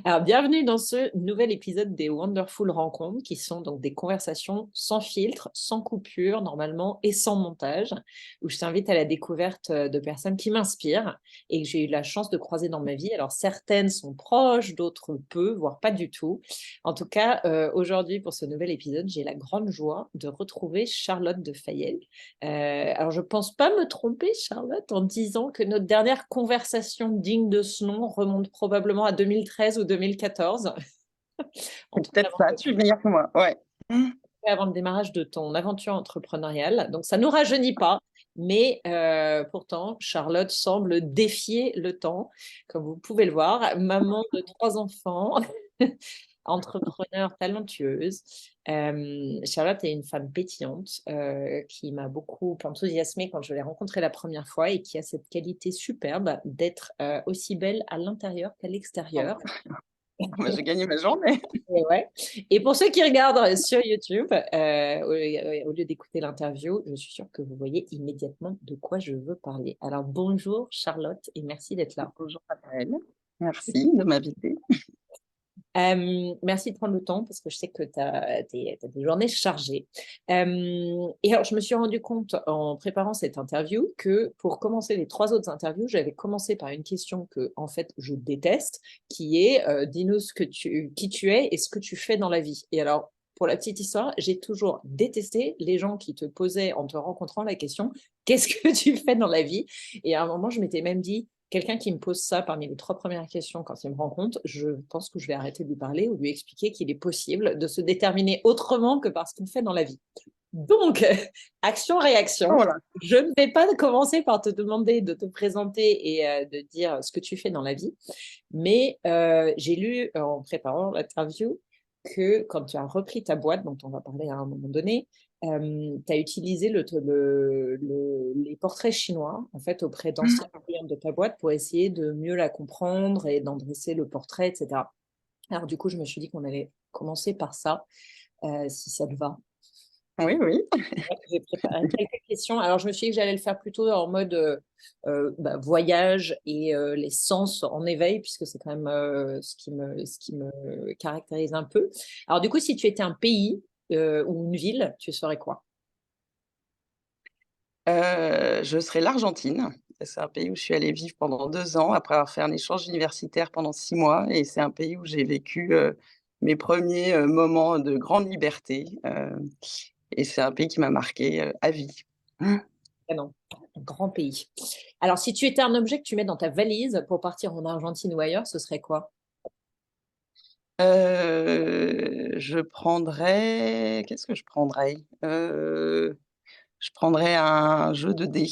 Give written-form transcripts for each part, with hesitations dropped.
Alors, bienvenue dans ce nouvel épisode des Wonderful Rencontres, qui sont donc des conversations sans filtre, sans coupure, normalement, et sans montage, où je t'invite à la découverte de personnes qui m'inspirent et que j'ai eu la chance de croiser dans ma vie. Alors, certaines sont proches, d'autres peu, voire pas du tout. En tout cas, aujourd'hui, pour ce nouvel épisode, j'ai la grande joie de retrouver Charlotte de Fayel. Alors, je pense pas me tromper, Charlotte, en disant que notre dernière conversation digne de ce nom remonte probablement à 2013 ou 2014, en C'est tout cas peut-être ça, tu es meilleure que moi, ouais. Mmh. avant le démarrage de ton aventure entrepreneuriale. Donc, ça ne nous rajeunit pas, mais pourtant, Charlotte semble défier le temps, comme vous pouvez le voir. Maman de 3 enfants, entrepreneur talentueuse. Charlotte est une femme pétillante qui m'a beaucoup enthousiasmée quand je l'ai rencontrée la première fois et qui a cette qualité superbe d'être aussi belle à l'intérieur qu'à Bon, l'extérieur. moi j'ai gagné ma journée. Et, ouais. Et pour ceux qui regardent sur YouTube, au lieu d'écouter l'interview, je suis sûre que vous voyez immédiatement de quoi je veux parler. Alors bonjour Charlotte et merci d'être là. Bonjour Raphaël, merci de m'inviter. Merci de prendre le temps parce que je sais que tu as des journées chargées. Et alors, je me suis rendu compte en préparant cette interview que pour commencer les 3 autres interviews, j'avais commencé par une question que, en fait, je déteste, qui est dis-nous qui tu es et ce que tu fais dans la vie. Et alors, pour la petite histoire, j'ai toujours détesté les gens qui te posaient en te rencontrant la question qu'est-ce que tu fais dans la vie? Et à un moment, je m'étais même dit quelqu'un qui me pose ça parmi les 3 premières questions quand il me rencontre, je pense que je vais arrêter de lui parler ou lui expliquer qu'il est possible de se déterminer autrement que par ce qu'on fait dans la vie. Donc, action-réaction. Voilà. Je ne vais pas commencer par te demander de te présenter et de dire ce que tu fais dans la vie, mais j'ai lu en préparant l'interview que quand tu as repris ta boîte, dont on va parler à un moment donné, tu as utilisé les portraits chinois en fait, auprès d'anciens clients de ta boîte pour essayer de mieux la comprendre et d'en dresser le portrait, etc. Alors du coup, je me suis dit qu'on allait commencer par ça, si ça te va. Oui, oui. J'ai préparé quelques questions. Alors, je me suis dit que j'allais le faire plutôt en mode voyage et les sens en éveil, puisque c'est quand même ce qui me caractérise un peu. Alors, du coup, si tu étais un pays ou une ville, tu serais quoi? Je serai l'Argentine. C'est un pays où je suis allée vivre pendant 2 ans après avoir fait un échange universitaire pendant 6 mois et c'est un pays où j'ai vécu, mes premiers moments de grande liberté, et c'est un pays qui m'a marquée, à vie. Ah non, un grand pays. Alors, si tu étais un objet que tu mets dans ta valise pour partir en Argentine ou ailleurs, ce serait quoi? Je prendrais qu'est-ce que je prendrais? Je prendrais un jeu de dés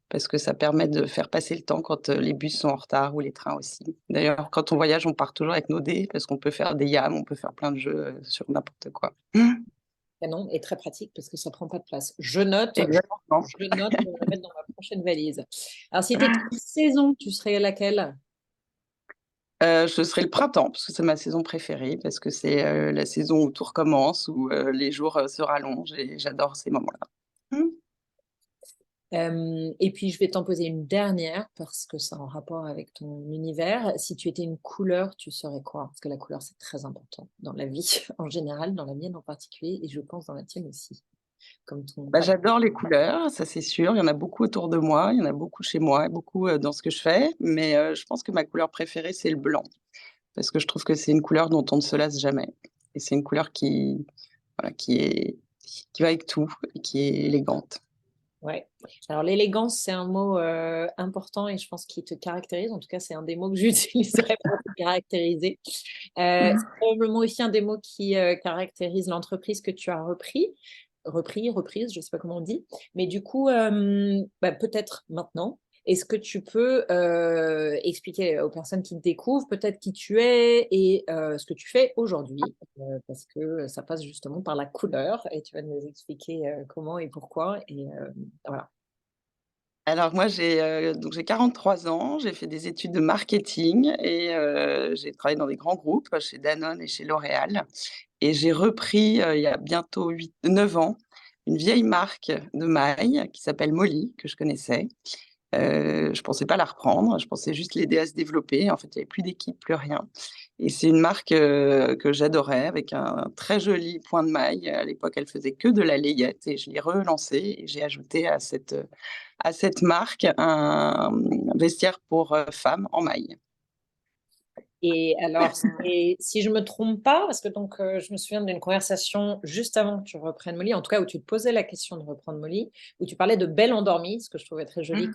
parce que ça permet de faire passer le temps quand, les bus sont en retard ou les trains aussi. D'ailleurs, quand on voyage, on part toujours avec nos dés parce qu'on peut faire des yames, on peut faire plein de jeux, sur n'importe quoi. Canon est très pratique parce que ça prend pas de place. Je note, Exactement. je note pour le mettre dans ma prochaine valise. Alors, si tu étais une saison, tu serais laquelle? Ce serait le printemps parce que c'est ma saison préférée, parce que c'est, la saison où tout recommence, où, les jours, se rallongent et j'adore ces moments-là. Mmh. Et puis, je vais t'en poser une dernière parce que c'est en rapport avec ton univers. Si tu étais une couleur, tu serais quoi? Parce que la couleur, c'est très important dans la vie en général, dans la mienne en particulier, et je pense dans la tienne aussi, comme ton Bah, j'adore les couleurs, ça c'est sûr. Il y en a beaucoup autour de moi, il y en a beaucoup chez moi, beaucoup, dans ce que je fais, mais je pense que ma couleur préférée, c'est le blanc. Parce que je trouve que c'est une couleur dont on ne se lasse jamais et c'est une couleur qui, voilà, qui va avec tout et qui est élégante. Ouais. Alors l'élégance, c'est un mot important et je pense qu'il te caractérise. En tout cas, c'est un des mots que j'utiliserais pour te caractériser. C'est probablement aussi un des mots qui caractérise l'entreprise que tu as reprise, je ne sais pas comment on dit. Mais du coup, peut-être maintenant, est-ce que tu peux expliquer aux personnes qui te découvrent peut-être qui tu es et ce que tu fais aujourd'hui, parce que ça passe justement par la couleur et tu vas nous expliquer comment et pourquoi. Et voilà. Alors moi j'ai 43 ans, j'ai fait des études de marketing et j'ai travaillé dans des grands groupes, chez Danone et chez L'Oréal et j'ai repris, il y a bientôt 9 ans, une vieille marque de mailles qui s'appelle Molly, que je connaissais. Je pensais pas la reprendre, je pensais juste l'aider à se développer. En fait, il y avait plus d'équipe, plus rien Et c'est une marque que j'adorais, avec un très joli point de maille. À l'époque, elle faisait que de la layette et je l'ai relancée et j'ai ajouté à cette marque un vestiaire pour femmes en maille. Et alors, si je me trompe pas, parce que donc je me souviens d'une conversation juste avant que tu reprennes Molly, en tout cas où tu te posais la question de reprendre Molly, où tu parlais de belle endormie, ce que je trouvais très joli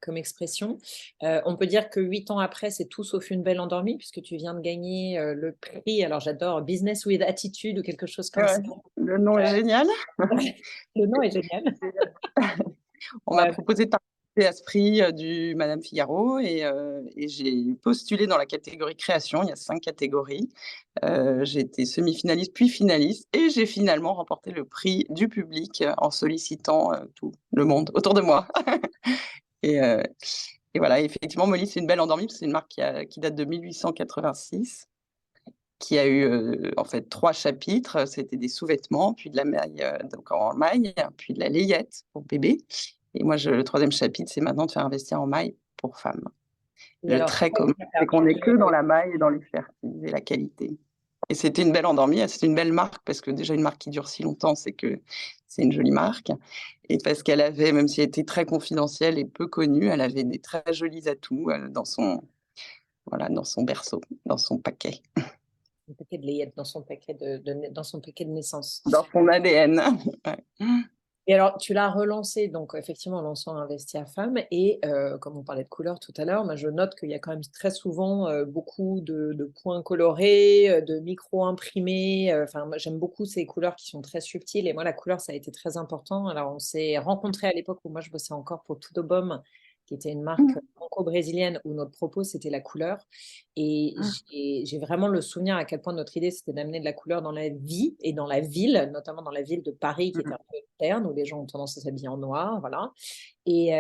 comme expression. On peut dire que 8 ans après, c'est tout sauf une belle endormie, puisque tu viens de gagner le prix, alors j'adore, Business with Attitude ou quelque chose comme Ouais, ça. le nom est génial. Le nom est génial. On m'a proposé de participer à ce prix du Madame Figaro et j'ai postulé dans la catégorie création. Il y a 5 catégories. J'ai été semi-finaliste puis finaliste et j'ai finalement remporté le prix du public en sollicitant tout le monde autour de moi. Et, euh, et voilà, effectivement, Molly, c'est une belle endormie parce que c'est une marque qui date de 1886, qui a eu en fait 3 chapitres. C'était des sous-vêtements, puis de la maille, donc en maille, puis de la layette pour bébé. Et moi, le troisième chapitre, c'est maintenant de faire investir en maille pour femmes. Et Le alors, trait commun, c'est qu'on n'est que dans la maille et dans l'expertise et la qualité. Et c'était une belle endormie, c'était une belle marque, parce que déjà une marque qui dure si longtemps, c'est que c'est une jolie marque. Et parce qu'elle avait, même si elle était très confidentielle et peu connue, elle avait des très jolis atouts voilà, dans son berceau, dans son paquet, un paquet de layette dans son paquet dans son paquet de naissance. dans son ADN. Ouais. Et alors, tu l'as relancé, donc effectivement, en lançant Investi à Femmes. Et comme on parlait de couleurs tout à l'heure, moi, je note qu'il y a quand même très souvent beaucoup de points colorés, de micro-imprimés. Enfin, moi, j'aime beaucoup ces couleurs qui sont très subtiles. Et moi, la couleur, ça a été très important. Alors, on s'est rencontrés à l'époque où moi, je bossais encore pour Tudo Bom, qui était une marque franco-brésilienne où notre propos, c'était la couleur. Et j'ai vraiment le souvenir à quel point notre idée, c'était d'amener de la couleur dans la vie et dans la ville, notamment dans la ville de Paris, qui était un peu terne, où les gens ont tendance à s'habiller en noir, voilà. Et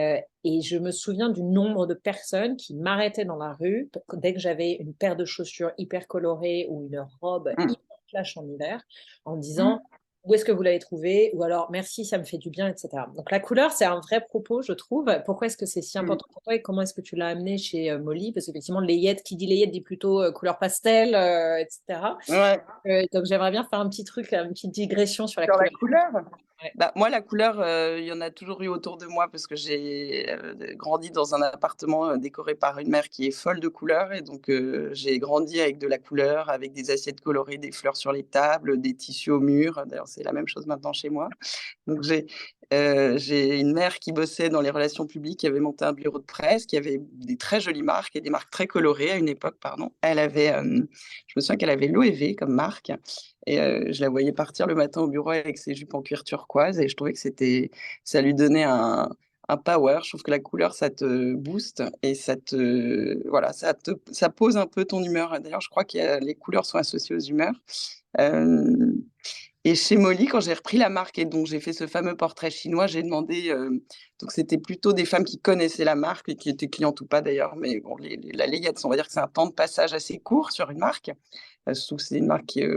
je me souviens du nombre de personnes qui m'arrêtaient dans la rue dès que j'avais une paire de chaussures hyper colorées ou une robe hyper flash en hiver, en me disant où est-ce que vous l'avez trouvé, ou alors merci, ça me fait du bien, etc. Donc la couleur, c'est un vrai propos, je trouve. Pourquoi est-ce que c'est si important pour toi et comment est-ce que tu l'as amené chez Molly? Parce qu'effectivement, layette, qui dit layette dit plutôt couleur pastel, etc. Ouais. Donc j'aimerais bien faire un petit truc, une petite digression sur la Sur la couleur. couleur? Ouais. Bah, moi, la couleur, il y en a toujours eu autour de moi parce que j'ai grandi dans un appartement décoré par une mère qui est folle de couleurs. Et donc, j'ai grandi avec de la couleur, avec des assiettes colorées, des fleurs sur les tables, des tissus au mur. D'ailleurs, c'est la même chose maintenant chez moi. Donc, j'ai une mère qui bossait dans les relations publiques, qui avait monté un bureau de presse, qui avait des très jolies marques et des marques très colorées à une époque, pardon. Elle avait, je me souviens qu'elle avait Loewe comme marque. Et je la voyais partir le matin au bureau avec ses jupes en cuir turquoise et je trouvais que ça lui donnait un power. Je trouve que la couleur, ça te booste et voilà, ça pose un peu ton humeur. D'ailleurs, je crois que les couleurs sont associées aux humeurs. Euh, et chez Molly, quand j'ai repris la marque et donc j'ai fait ce fameux portrait chinois, j'ai demandé, donc c'était plutôt des femmes qui connaissaient la marque et qui étaient clientes ou pas d'ailleurs, mais bon, la layette, on va dire que c'est un temps de passage assez court sur une marque, surtout que c'est une marque qui est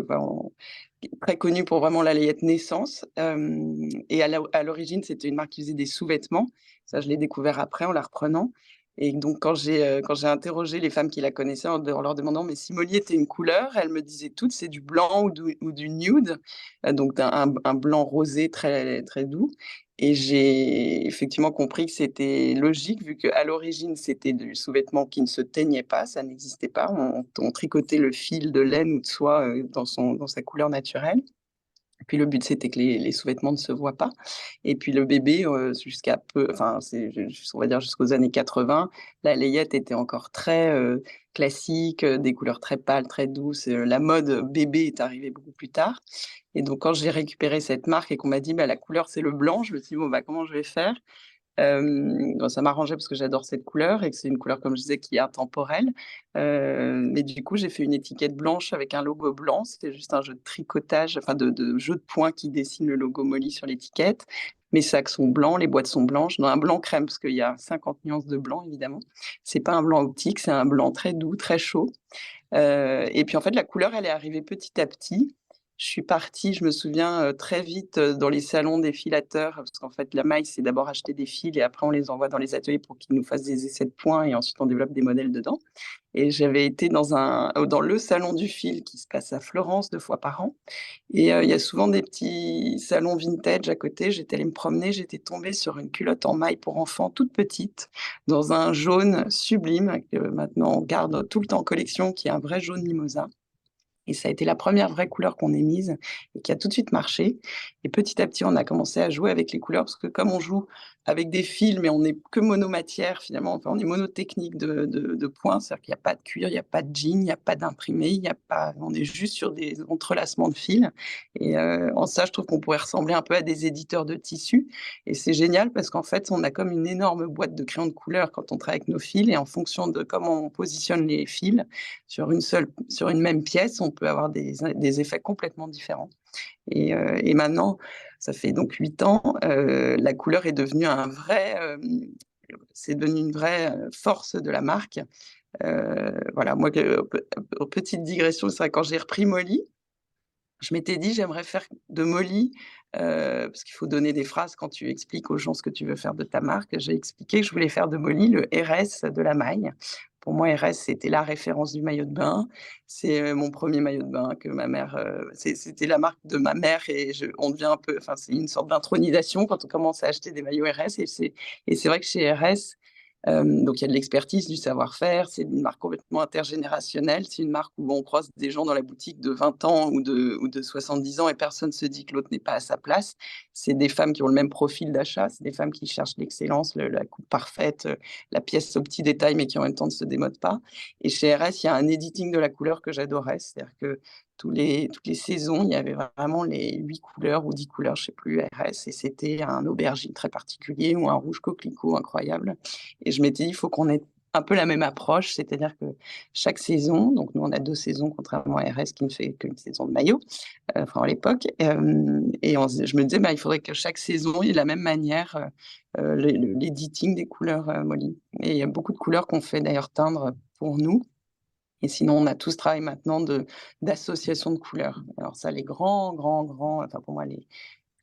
très connue pour vraiment la layette naissance. Et à l'origine, c'était une marque qui faisait des sous-vêtements. Ça, je l'ai découvert après en la reprenant. Et donc, quand j'ai interrogé les femmes qui la connaissaient en leur demandant, mais si Molly était une couleur, elles me disaient toutes, c'est du blanc ou du nude, donc un blanc rosé très, très doux. Et j'ai effectivement compris que c'était logique, vu qu'à l'origine, c'était du sous-vêtement qui ne se teignait pas, ça n'existait pas. On tricotait le fil de laine ou de soie dans sa couleur naturelle. Et puis le but, c'était que les sous-vêtements ne se voient pas. Et puis le bébé, jusqu'à peu, enfin, on va dire jusqu'aux années 80, la layette était encore très classique, des couleurs très pâles, très douces. La mode bébé est arrivée beaucoup plus tard. Et donc, quand j'ai récupéré cette marque et qu'on m'a dit, bah, la couleur, c'est le blanc, je me suis dit, bon, bah, comment je vais faire? Ça m'arrangeait parce que j'adore cette couleur et que c'est une couleur, comme je disais, qui est intemporelle. Mais du coup, j'ai fait une étiquette blanche avec un logo blanc. C'était juste un jeu de tricotage, enfin de jeu de points qui dessine le logo Molly sur l'étiquette. Mes sacs sont blancs, les boîtes sont blanches, dans un blanc crème parce qu'il y a 50 nuances de blanc, évidemment. C'est pas un blanc optique, c'est un blanc très doux, très chaud. Et puis en fait, la couleur, elle est arrivée petit à petit. je suis partie, je me souviens, très vite, dans les salons des filateurs, parce qu'en fait, la maille, c'est d'abord acheter des fils et après on les envoie dans les ateliers pour qu'ils nous fassent des essais de points et ensuite on développe des modèles dedans. Et j'avais été dans le salon du fil qui se passe à Florence 2 fois par an et il y a souvent des petits salons vintage à côté. J'étais allée me promener, j'étais tombée sur une culotte en maille pour enfants toute petite, dans un jaune sublime que maintenant on garde tout le temps en collection, qui est un vrai jaune mimosa. Et ça a été la première vraie couleur qu'on ait mise et qui a tout de suite marché. Et petit à petit, on a commencé à jouer avec les couleurs parce que comme on joue avec des fils, mais on n'est que monomatière finalement, enfin on est monotechnique de points, c'est-à-dire qu'il y a pas de cuir, il y a pas de jean, il y a pas d'imprimé, il y a pas on est juste sur des entrelacements de fils et en ça, je trouve qu'on pourrait ressembler un peu à des éditeurs de tissus et c'est génial parce qu'en fait, on a comme une énorme boîte de crayons de couleur quand on travaille avec nos fils et en fonction de comment on positionne les fils, sur une même pièce, on peut avoir des effets complètement différents et maintenant, ça fait donc 8 ans, la couleur est devenue c'est devenu une vraie, force de la marque. Voilà, moi que petite digression, c'est vrai quand j'ai repris Molly, je m'étais dit: «J'aimerais faire de Molly», parce qu'il faut donner des phrases quand tu expliques aux gens ce que tu veux faire de ta marque. J'ai expliqué que je voulais faire de Molly le RS de la maille. Pour moi, RS, c'était la référence du maillot de bain. C'est, mon premier maillot de bain que ma mère, c'était la marque de ma mère et je on devient un peu enfin, c'est une sorte d'intronisation quand on commence à acheter des maillots RS et c'est vrai que chez RS, donc il y a de l'expertise, du savoir-faire, c'est une marque complètement intergénérationnelle. C'est une marque où on croise des gens dans la boutique de 20 ans ou de 70 ans et personne se dit que l'autre n'est pas à sa place. C'est des femmes qui ont le même profil d'achat, c'est des femmes qui cherchent l'excellence, la coupe parfaite, la pièce au petit détail, mais qui en même temps ne se démode pas. Et chez RS, il y a un editing de la couleur que j'adorais, c'est-à-dire que toutes les saisons, il y avait vraiment les 8 couleurs ou 10 couleurs, je ne sais plus, RS, et c'était un aubergine très particulier ou un rouge coquelicot incroyable. Et je m'étais dit: «Il faut qu'on ait un peu la même approche», c'est-à-dire que chaque saison, donc nous on a 2 saisons contrairement à RS qui ne fait qu'une saison de maillot, enfin à l'époque, et je me disais: «Bah, il faudrait que chaque saison il y ait la même manière, l'editing des couleurs, Molly», et il y a beaucoup de couleurs qu'on fait d'ailleurs teindre pour nous et sinon on a tout ce travail maintenant d'association de couleurs. Alors ça, les grands, grands, grands, enfin pour moi les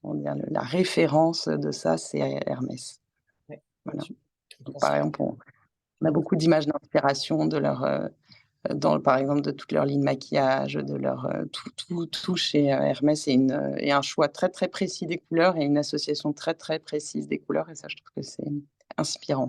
comment dire? La référence de ça, c'est Hermès. Ouais, bien Voilà. sûr. Donc Bien par sûr. exemple, on a beaucoup d'images d'inspiration de leur, par exemple, de toute leur ligne maquillage, de leur, tout chez, Hermès et un choix très, très précis des couleurs et une association très, très précise des couleurs et ça, je trouve que c'est inspirant.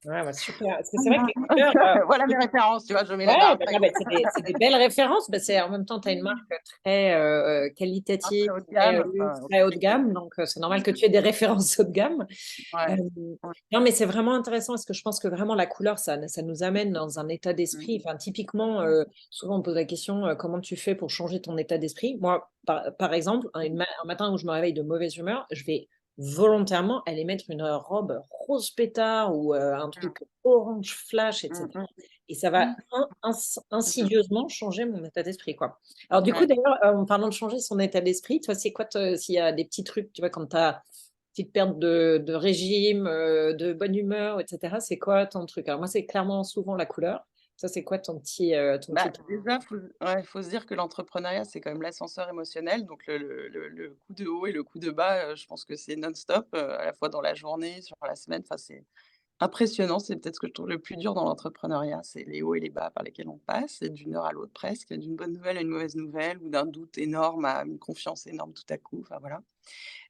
Ouais, bah, super. Parce que c'est vrai que Voilà. les couleurs, Voilà mes références, tu vois? Je mets ouais, la barre bah, très non, bah, haut. c'est des belles références. Bah, c'est en même temps, tu as une marque très, Ah, qualitative, très haut de très, gamme, luxe, enfin, très haut de OK. gamme, donc c'est normal que tu aies des références haut de gamme. Ouais. Hem, Ouais. non, mais c'est vraiment intéressant parce que je pense que vraiment la couleur, ça nous amène dans un état Mmh. d'esprit. Enfin, typiquement, souvent on pose la question, comment tu fais pour changer ton état d'esprit? Moi, par exemple, un matin où je me réveille de mauvaise humeur, je vais volontairement aller mettre une robe rose pétard ou, un Mmh. truc orange flash et Mmh cetera mh. et ça va Mmh mh. insidieusement changer mon état d'esprit, quoi. Alors du coup, Ouais. d'ailleurs, en parlant de changer son état d'esprit, toi, c'est quoi te s'il y a des petits trucs, tu vois, quand tu as petite perte de régime, de bonne humeur et cetera, c'est quoi ton truc? Alors moi, c'est clairement souvent la couleur. Ça, c'est quoi ton Bah, petit truc? déjà, faut se dire que l'entrepreneuriat, c'est quand même l'ascenseur émotionnel, donc le coup de haut et le coup de bas, je pense que c'est non-stop, à la fois dans la journée, sur la semaine, enfin, c'est impressionnant. C'est peut-être ce que je trouve le plus dur dans l'entrepreneuriat, c'est les hauts et les bas par lesquels on passe, et d'une heure à l'autre presque, d'une bonne nouvelle à une mauvaise nouvelle ou d'un doute énorme à une confiance énorme tout à coup, enfin voilà.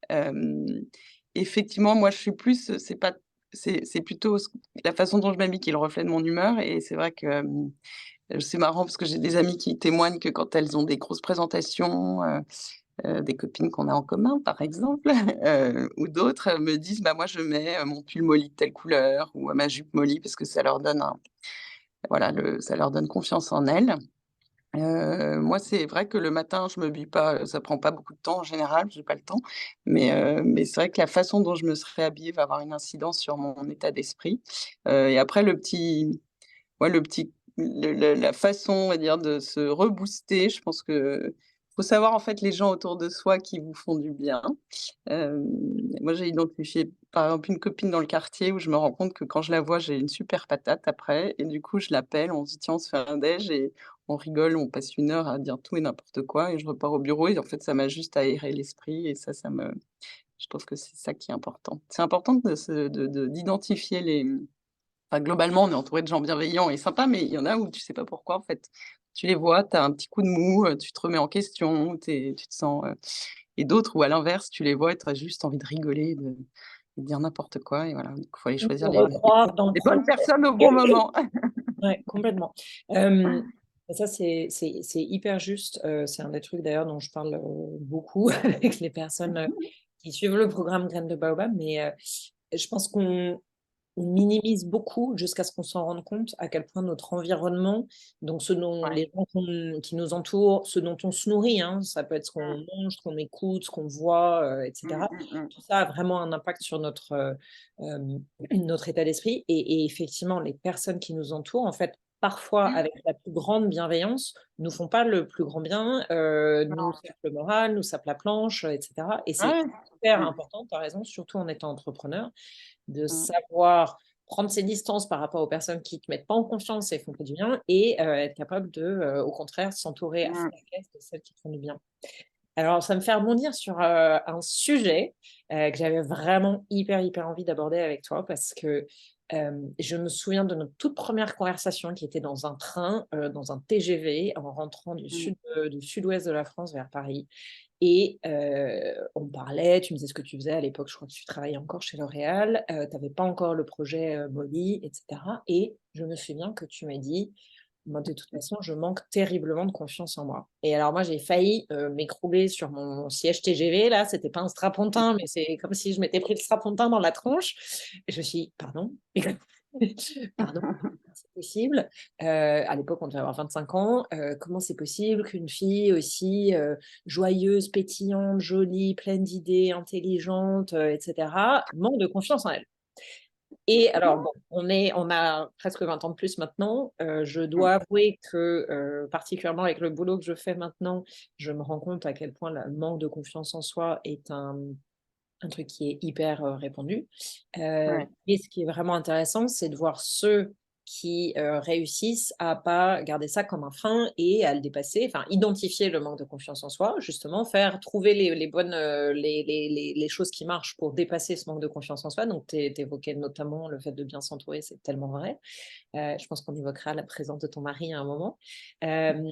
Hem, Effectivement, moi, je suis plus, c'est pas c'est plutôt la façon dont je m'habille qui est le reflet de mon humeur et c'est vrai que, c'est marrant parce que j'ai des amies qui témoignent que quand elles ont des grosses présentations, des copines qu'on a en commun par exemple, ou d'autres, me disent: «Bah, moi je mets, mon pull Molly de telle couleur ou ma jupe Molly» parce que ça leur donne ça leur donne confiance en elles. Moi, c'est vrai que le matin, je m'habille pas, ça prend pas beaucoup de temps en général, j'ai pas le temps, mais c'est vrai que la façon dont je me serai habillée va avoir une incidence sur mon état d'esprit, et après le petit la façon, on va dire, de se rebooster, je pense que faut savoir, en fait, les gens autour de soi qui vous font du bien. Hem, Moi, j'ai identifié, par exemple, une copine dans le quartier où je me rends compte que quand je la vois, j'ai une super patate après et du coup, je l'appelle, on se dit: «Tiens, on se fait un déj» et on rigole, on passe 1 heure à dire tout et n'importe quoi et je repars au bureau et en fait, ça m'a juste aéré l'esprit et ça me je trouve que c'est ça qui est important. C'est important de se de d'identifier les enfin, globalement, on est entouré de gens bienveillants et sympas, mais il y en a où tu sais pas pourquoi, en fait. Tu les vois, tu as un petit coup de mou, tu te remets en question, tu te sens, et d'autres où à l'inverse, tu les vois et tu as juste envie de rigoler, de dire n'importe quoi et voilà, donc il faut aller choisir De les recroire dans le les bonnes projet. personnes au bon moment. Ouais, complètement. Et ça, c'est hyper juste. C'est un des trucs d'ailleurs dont je parle beaucoup avec les personnes qui suivent le programme Graines de Baobab. Mais je pense qu'on minimise beaucoup jusqu'à ce qu'on s'en rende compte à quel point notre environnement, donc ce dont Ouais. les gens qui nous entourent, ce dont on se nourrit, hein, ça peut être ce qu'on Mmh. mange, ce qu'on écoute, ce qu'on voit, Mmh, etc. mmh mh. Tout ça a vraiment un impact sur notre état d'esprit. Et effectivement, les personnes qui nous entourent, en fait, parfois avec la plus grande bienveillance, nous font pas le plus grand bien, nous Non. sapent le moral, nous sapent la planche, etc. Et c'est Ouais. hyper Mmh. important, tu as raison, surtout en étant entrepreneur, de Mmh. savoir prendre ses distances par rapport aux personnes qui te mettent pas en confiance et font que du bien et être capable de, au contraire, s'entourer à fond Mmh. la caisse de celles qui te font du bien. Alors ça me fait rebondir sur, un sujet, que j'avais vraiment hyper envie d'aborder avec toi parce que, je me souviens de notre toute première conversation qui était dans un train, dans un TGV en rentrant Mmh. du sud-ouest de la France vers Paris. Et on parlait, tu me disais ce que tu faisais à l'époque, je crois que tu travaillais encore chez L'Oréal, tu avais pas encore le projet, Molly et cetera et je me souviens que tu m'as dit: «Moi, de toute façon, je manque terriblement de confiance en moi» et alors moi, j'ai failli, m'écrouler sur mon siège TGV là, c'était pas un strapontin, mais c'est comme si je m'étais pris le strapontin dans la tronche et je me suis dit: «Pardon? Pardon? C'est possible?» À l'époque, on devait avoir 25 ans, comment c'est possible qu'une fille aussi, joyeuse, pétillante, jolie, pleine d'idées, intelligente, et cetera, manque de confiance en elle. Et alors bon, on a presque 20 ans de plus maintenant, je Mmh. dois avouer que, particulièrement avec le boulot que je fais maintenant, je me rends compte à quel point le manque de confiance en soi est un truc qui est hyper, répandu. Ouais. Et ce qui est vraiment intéressant, c'est de voir ceux qui, réussissent à pas garder ça comme un frein et à le dépasser, enfin identifier le manque de confiance en soi, justement, trouver les bonnes, les choses qui marchent pour dépasser ce manque de confiance en soi. Donc tu évoquais notamment le fait de bien s'entourer, c'est tellement vrai. Je pense qu'on évoquera la présence de ton mari à un moment. Hem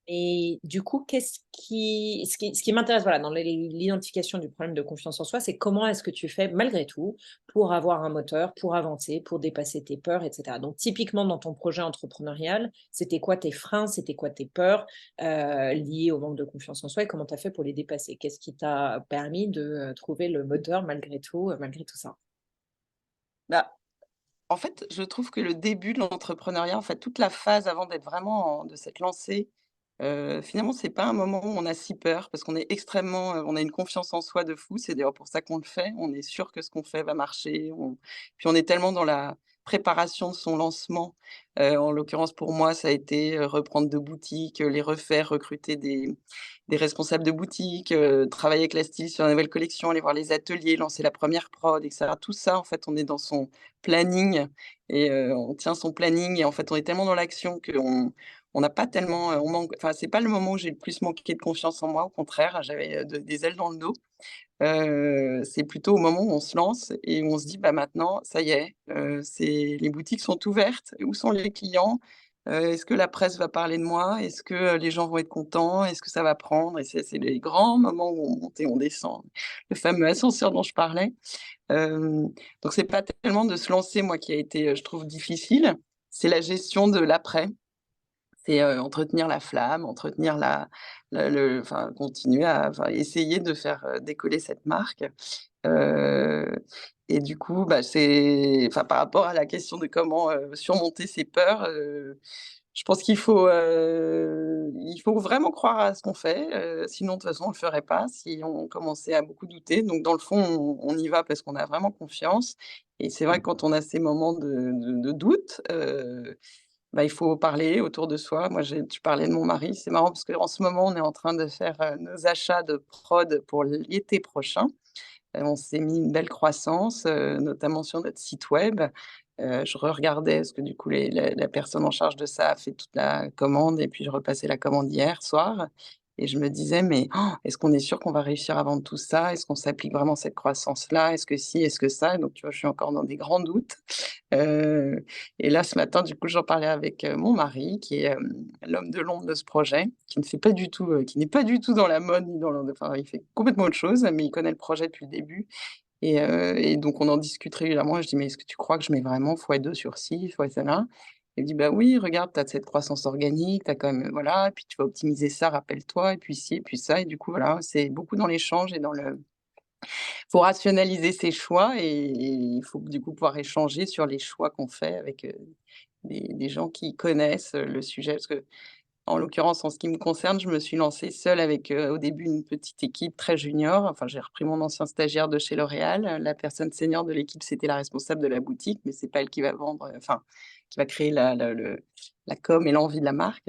Mmh. et du coup, ce qui m'intéresse, voilà, dans l'identification du problème de confiance en soi, c'est comment est-ce que tu fais malgré tout pour avoir un moteur, pour avancer, pour dépasser tes peurs et cetera? Donc typiquement dans ton projet entrepreneurial, c'était quoi tes freins, c'était quoi tes peurs, liées au manque de confiance en soi et comment tu as fait pour les dépasser? Qu'est-ce qui t'a permis de, trouver le moteur malgré tout ça? Bah, en fait, je trouve que le début de l'entrepreneuriat, en fait, toute la phase avant d'être vraiment de s'être lancé, finalement, c'est pas un moment où on a si peur parce qu'on est extrêmement, on a une confiance en soi de fou. C'est d'ailleurs pour ça qu'on le fait. On est sûr que ce qu'on fait va marcher. Puis on est tellement dans la préparation de son lancement. En l'occurrence, pour moi, ça a été, reprendre 2 boutiques, les refaire, recruter des responsables de boutique, travailler avec la styliste sur la nouvelle collection, aller voir les ateliers, lancer la première prod et cetera. Tout ça, en fait, on est dans son planning et on tient son planning et en fait, on est tellement dans l'action qu'on n'a pas tellement, on manque enfin, c'est pas le moment où j'ai le plus manqué de confiance en moi, au contraire, j'avais, des ailes dans le dos. C'est plutôt au moment où on se lance et où on se dit: «Bah, maintenant, ça y est, c'est les boutiques sont ouvertes. Où sont les clients? Est-ce que la presse va parler de moi? Est-ce que, les gens vont être contents? Est-ce que ça va prendre?» Et c'est les grands moments où on monte et on descend, le fameux ascenseur dont je parlais. Hem, donc c'est pas tellement de se lancer, moi, qui a été, je trouve difficile, c'est la gestion de l'après. C'est, entretenir la flamme, entretenir le enfin, continuer à enfin, essayer de faire, décoller cette marque. Heu et du coup, bah, c'est enfin, par rapport à la question de comment, surmonter ses peurs, je pense il faut vraiment croire à ce qu'on fait, sinon de toute façon on le ferait pas si on commençait à beaucoup douter. Donc dans le fond, on y va parce qu'on a vraiment confiance et c'est vrai que quand on a ces moments de doute, il faut parler autour de soi. Moi, tu parlais de mon mari, c'est marrant parce qu'en ce moment, on est en train de faire, nos achats de prod pour l'été prochain. On s'est mis une belle croissance, notamment sur notre site web. Je regardais parce que du coup la personne en charge de ça a fait toute la commande et puis je repassais la commande hier soir et je me disais: «Mais est-ce qu'on est sûr qu'on va réussir à vendre tout ça? Est-ce qu'on s'applique vraiment cette croissance-là? Est-ce que si? Est-ce que ça?» Donc tu vois, je suis encore dans des grands doutes. Heu et là, ce matin, du coup, j'en parlais avec, mon mari qui est, l'homme de l'ombre de ce projet, qui ne fait pas du tout, qui n'est pas du tout dans la mode ni dans le enfin, il fait complètement autre chose, mais il connaît le projet depuis le début et donc on en discute régulièrement. Je dis: «Mais est-ce que tu crois que je mets vraiment x2 sur ci, fois cela?» Il dit: «Bah oui, regarde, tu as cette croissance organique, tu as quand même, voilà, et puis tu vas optimiser ça, rappelle-toi, et puis ci, et puis ça», et du coup, voilà, c'est beaucoup dans l'échange et dans le faut rationaliser ses choix et il faut du coup pouvoir échanger sur les choix qu'on fait avec, des gens qui connaissent, le sujet. Parce que en l'occurrence, en ce qui me concerne, je me suis lancée seule avec, au début, une petite équipe très junior. Enfin, j'ai repris mon ancien stagiaire de chez L'Oréal. La personne senior de l'équipe, c'était la responsable de la boutique, mais c'est pas elle qui va vendre, enfin, qui va créer la com et l'envie de la marque.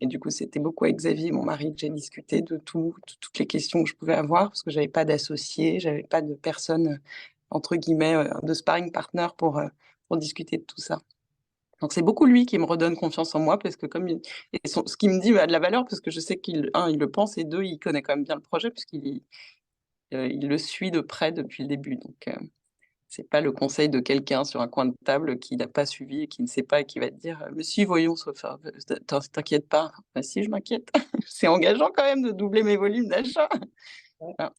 Et du coup, c'était beaucoup avec Xavier, mon mari, que j'ai discuté de toutes les questions que je pouvais avoir parce que j'avais pas d'associé, j'avais pas de personne, entre guillemets, de sparring partner pour discuter de tout ça. Donc c'est beaucoup lui qui me redonne confiance en moi parce que comme il et ce qu'il me dit a de la valeur parce que je sais il le pense et 2 il connaît quand même bien le projet il le suit de près depuis le début. Donc c'est pas le conseil de quelqu'un sur un coin de table qui n'a pas suivi et qui ne sait pas et qui va te dire: «Mais si, voyons, enfin, t'inquiète pas». Bah si, je m'inquiète. C'est engageant quand même de doubler mes volumes d'achat. Ouais. Voilà.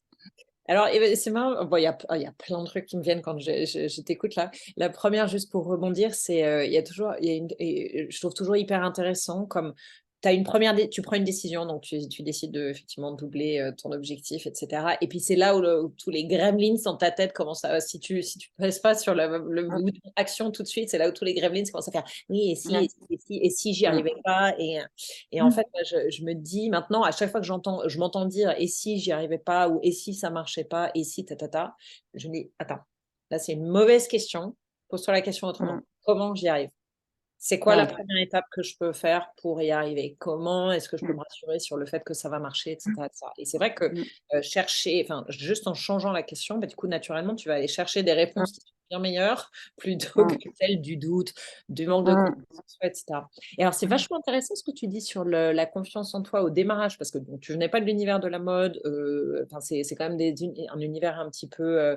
Alors, c'est marrant, bon, il y a plein de trucs qui me viennent quand je t'écoute là. La première, juste pour rebondir, c'est, il y a une et je trouve toujours hyper intéressant comme tu prends une décision, donc tu décides de effectivement doubler, ton objectif et cetera et puis c'est là où tous les gremlins dans ta tête commencent à si tu pèses pas sur le Mmh, bouton action tout de suite, c'est là où tous les gremlins commencent à faire: «Oui ouais. et si j'y Mmh. arrivais pas?» et en Mmh. fait, moi, je me dis maintenant, à chaque fois que je m'entends dire: «Et si j'y arrivais pas?» ou «Et si ça marchait pas? Et si je me dis: «Attends, là, c'est une mauvaise question. Pose-toi la question Mmh. autrement. Comment j'y arrive?» C'est quoi la Ouais. première étape que je peux faire pour y arriver? Comment est-ce que je peux Mmh. me rassurer sur le fait que ça va marcher et cetera? Et c'est vrai que, Mmh. chercher enfin, juste en changeant la question, bah, du coup, naturellement, tu vas aller chercher des Mmh. réponses qui sont bien meilleures plutôt que Mmh. celles du doute, du manque de Mmh. confiance en soi et cetera. Et alors, c'est Mmh. vachement intéressant ce que tu dis sur la confiance en toi au démarrage parce que bon, tu venais pas de l'univers de la mode, enfin, c'est quand même un univers un petit peu,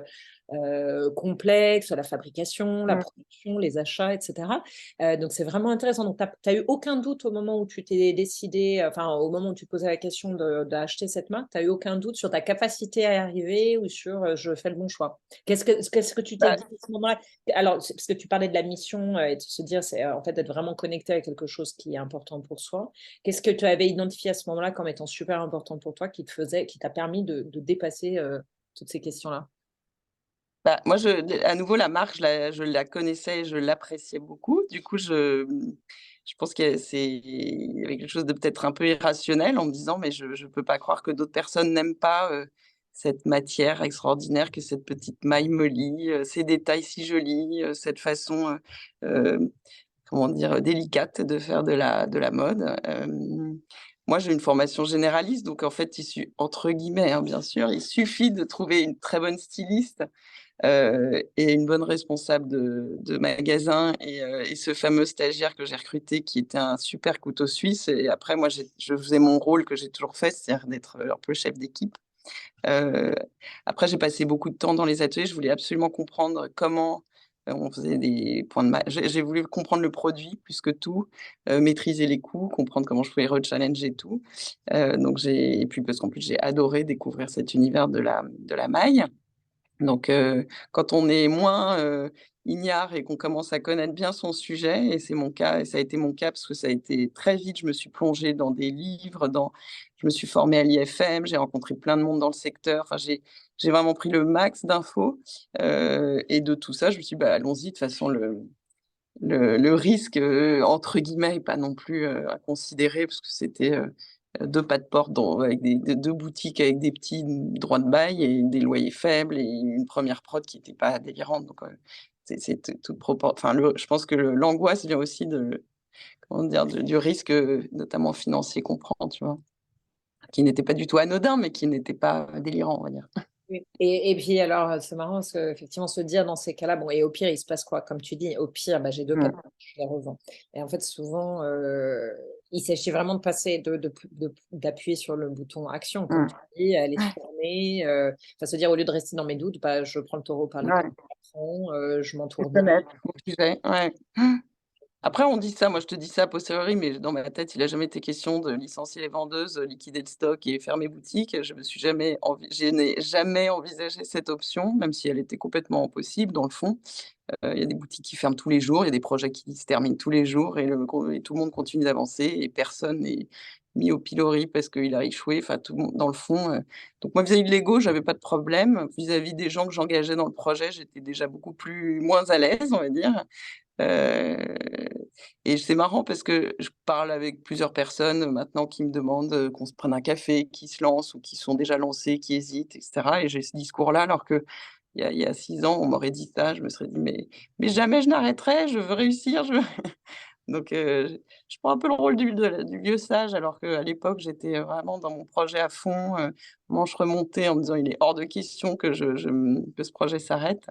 complexe, la fabrication, la Mmh. production, les achats et cetera. Donc c'est vraiment intéressant. Donc tu as eu aucun doute au moment où tu t'es décidé, enfin au moment où tu te posais la question d'acheter cette marque, tu as eu aucun doute sur ta capacité à y arriver ou sur, «Je fais le bon choix»? Qu'est-ce que tu t'es Bah, dit à ce moment-là? Alors, c'est parce que tu parlais de la mission, et de se dire, c'est, en fait, d'être vraiment connecté à quelque chose qui est important pour soi. Qu'est-ce que tu avais identifié à ce moment-là comme étant super important pour toi, qui t'a permis de dépasser, toutes ces questions-là? moi, à nouveau, la marque, je la connaissais et je l'appréciais beaucoup. Du coup, je pense il y avait quelque chose de peut-être un peu irrationnel en me disant: «Mais je peux pas croire que d'autres personnes n'aiment pas, cette matière extraordinaire que cette petite maille Molly, ces détails si jolis, cette façon, comment dire? Délicate de faire de la mode». Moi, j'ai une formation généraliste, donc en fait, entre guillemets, hein, bien sûr, il suffit de trouver une très bonne styliste et une bonne responsable de magasin et ce fameux stagiaire que j'ai recruté qui était un super couteau suisse et après moi je faisais mon rôle que j'ai toujours fait, c'est-à-dire d'être, un peu chef d'équipe. Heu, Après j'ai passé beaucoup de temps dans les ateliers, je voulais absolument comprendre comment, on faisait des points de ma j'ai voulu comprendre le produit plus que tout, maîtriser les coûts, comprendre comment je pouvais rechallenger tout. Donc j'ai et puis parce qu'en plus j'ai adoré découvrir cet univers de la maille. Donc quand on est moins, ignare et qu'on commence à connaître bien son sujet et c'est mon cas et ça a été mon cas parce que ça a été très vite, je me suis plongée dans des livres, je me suis formée à l'IFM, j'ai rencontré plein de monde dans le secteur, enfin j'ai vraiment pris le max d'infos, et de tout ça, je me suis dit: «Bah, allons-y, de toute façon le risque, entre guillemets, est pas non plus, à considérer» parce que c'était, 2 pas de porte avec 2 boutiques avec des petits droits de bail et des loyers faibles et une première prod qui était pas délirante donc c'est toute propor enfin je pense que l'angoisse vient aussi comment dire? Du risque, notamment financier qu'on prend, tu vois? Qui n'était pas du tout anodin, mais qui n'était pas délirant, on va dire. Oui et puis alors, c'est marrant parce qu'effectivement se dire dans ces cas-là, bon et au pire, il se passe quoi? Comme tu dis, au pire, bah, j'ai 2 Mmh. patins, je les revends et en fait, souvent, il s'agit vraiment de passer d'appuyer sur le bouton action, comme Mmh. tu dis, aller se Ouais, former, enfin se dire: «Au lieu de rester dans mes doutes, bah, je prends le taureau par les cornes, ouais, j'apprends, je faut m'entoure bien». connaître son sujet, ouais. Après, on dit ça, moi je te dis ça a posteriori, mais dans ma tête, il a jamais été question de licencier les vendeuses, liquider le stock et fermer boutique. Je n'ai jamais envisagé cette option, même si elle était complètement possible dans le fond. Il y a des boutiques qui ferment tous les jours, il y a des projets qui se terminent tous les jours et tout le monde continue d'avancer et personne n'est mis au pilori parce qu'il a échoué. Enfin, tout le monde dans le fond, donc moi vis-à-vis de l'ego, j'avais pas de problème. Vis-à-vis des gens que j'engageais dans le projet, j'étais déjà beaucoup moins à l'aise, on va dire. Heu et c'est marrant parce que je parle avec plusieurs personnes, maintenant qui me demandent, qu'on se prenne un café, qui se lancent ou qui sont déjà lancés, qui hésitent et cetera et j'ai ce discours-là alors qu'il y a 6 ans, on m'aurait dit ça, je me serais dit: «Mais jamais je n'arrêterai, je veux réussir, je veux» donc je prends un peu le rôle du vieux sage alors qu'à l'époque, j'étais, vraiment dans mon projet à fond, manches remontées en me disant: «Il est hors de question que ce projet s'arrête».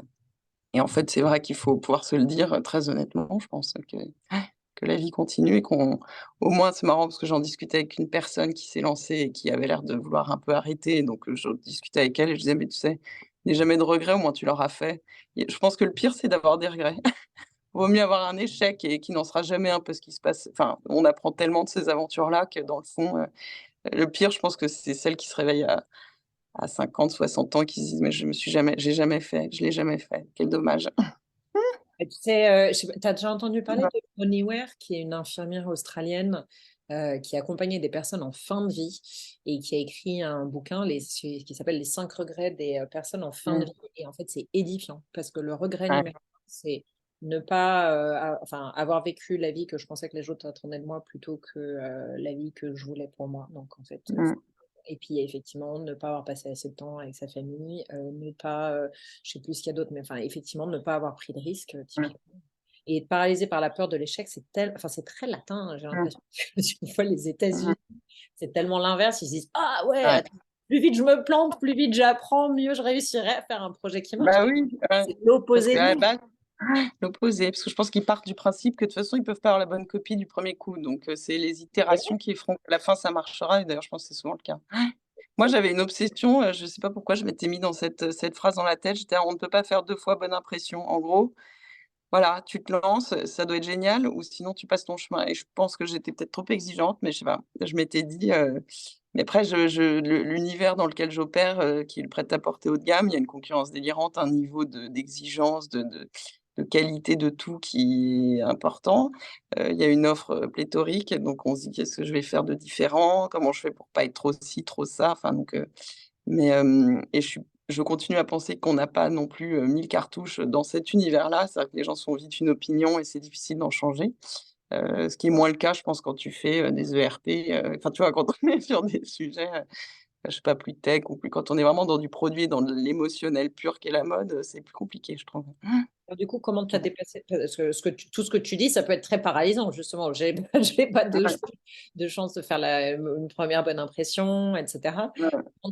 Et en fait, c'est vrai qu'il faut pouvoir se le dire, très honnêtement, je pense que la vie continue et qu'on au moins c'est marrant parce que j'en discutais avec une personne qui s'est lancée et qui avait l'air de vouloir un peu arrêter donc je discutais avec elle et je disais: «Mais tu sais, n'aie jamais de regrets, au moins tu l'auras fait» et je pense que le pire, c'est d'avoir des regrets. Vaut mieux avoir un échec et qui n'en sera jamais un parce qu'il se passe enfin, on apprend tellement de ces aventures-là que dans le fond, le pire, je pense que c'est celle qui se réveille à 50, 60 ans, qui se disent: «Mais j'ai jamais fait, je l'ai jamais fait, quel dommage». Et tu sais, je sais pas, tu as déjà entendu parler Ouais. de Bronnie Ware, qui est une infirmière australienne, qui accompagnait des personnes en fin de vie et qui a écrit un bouquin qui s'appelle «Les 5 regrets des, personnes en fin de Mmh. vie» et en fait, c'est édifiant parce que le regret Ouais. numéro 1, c'est ne pas, enfin, avoir vécu la vie que je pensais que les autres attendaient de moi plutôt que, la vie que je voulais pour moi. Donc en fait, Mmh. et puis effectivement, ne pas avoir passé assez de temps avec sa famille, ne pas, je sais plus ce qu'il y a d'autre, mais enfin, effectivement, ne pas avoir pris de risques, Mmh. typiquement. Et être paralysé par la peur de l'échec, enfin, c'est très latin, hein, j'ai Mmh. l'impression que une fois les Mmh mh. États-Unis, c'est tellement l'inverse, ils se disent: «Ah ouais, Ouais. attends, plus vite je me plante, plus vite j'apprends, mieux je réussirai à faire un projet qui marche». Bah oui, ouais. C'est Parce l'opposé de qu'à la nous. base l'opposé, parce que je pense qu'ils partent du principe que de toute façon, ils peuvent pas avoir la bonne copie du premier coup, donc c'est les C'est vrai, itérations qui feront qu'à la fin ça marchera et d'ailleurs je pense que c'est souvent le cas. Moi j'avais une obsession, je sais pas pourquoi je m'étais mis dans cette phrase dans la tête, j'étais: «On ne peut pas faire 2 fois bonne impression». En gros, voilà, tu te lances, ça doit être génial ou sinon tu passes ton chemin et je pense que j'étais peut-être trop exigeante, mais je sais pas. Je m'étais dit, mais après l'univers dans lequel j'opère, qui est le prêt-à-porter haut de gamme, il y a une concurrence délirante, un niveau d'exigence, de qualité de tout qui est important. Il y a une offre, pléthorique, donc on se dit: «Qu'est-ce que je vais faire de différent? Comment je fais pour pas être trop ci, trop ça?» enfin donc mais et je continue à penser qu'on n'a pas non plus, 1000 cartouches dans cet univers-là. C'est-à-dire que les gens se font vite une opinion et c'est difficile d'en changer. Ce qui est moins le cas, je pense, quand tu fais, des ERP, enfin, tu vois, quand on est sur des sujets, je sais pas, plus tech ou plus quand on est vraiment dans du produit, dans de l'émotionnel pur qu'est la mode, c'est plus compliqué, je trouve. alors du coup, comment tu as Ouais, déplacé parce que tout ce que tu dis, ça peut être très paralysant justement. J'ai pas de chance de faire une première bonne impression et cetera. ouais, ouais. Quand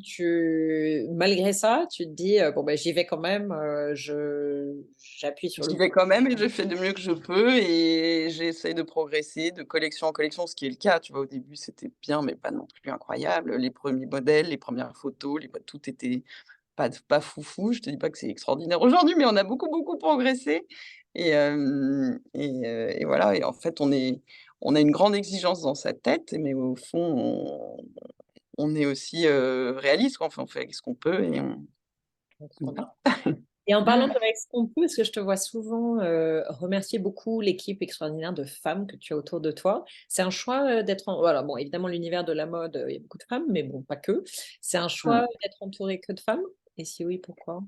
malgré ça, tu te dis, «Bon, ben j'y vais quand même, j'appuie sur le J'y bouton». vais quand même et je fais du mieux que je peux et j'essaie de progresser de collection en collection, ce qui est le cas, tu vois? Au début, c'était bien, mais pas non plus incroyable. Les premiers modèles, les premières photos, tout était pas foufou. Je te dis pas que c'est extraordinaire aujourd'hui, mais on a beaucoup, beaucoup progressé et voilà et en fait, on a une grande exigence dans sa tête, mais au fond, on est aussi, réaliste, quoi. Enfin, on fait avec ce qu'on peut et Trop bien. voilà. Et en parlant de avec ce qu'on peut, parce que je te vois souvent, remercier beaucoup l'équipe extraordinaire de femmes que tu as autour de toi. C'est un choix, d'être voilà, bon, évidemment, l'univers de la mode, il y a beaucoup de femmes, mais bon, pas que. C'est un choix d'être entourée que de femmes? Et si oui, pourquoi?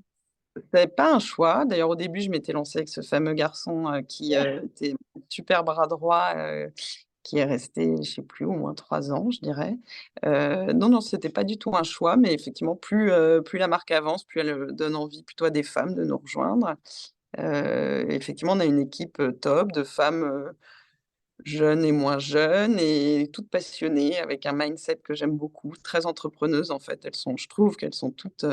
C'était pas un choix. D'ailleurs, au début, je m'étais lancée avec ce fameux garçon, qui, était mon super bras droit, qui est resté, je sais plus, au moins 3 ans, je dirais. Non, non, c'était pas du tout un choix, mais effectivement, plus la marque avance, plus elle, donne envie plutôt à des femmes de nous rejoindre. Effectivement, on a une équipe, top de femmes, jeunes et moins jeunes et toutes passionnées avec un mindset que j'aime beaucoup, très entrepreneuses en fait. Je trouve qu'elles sont toutes,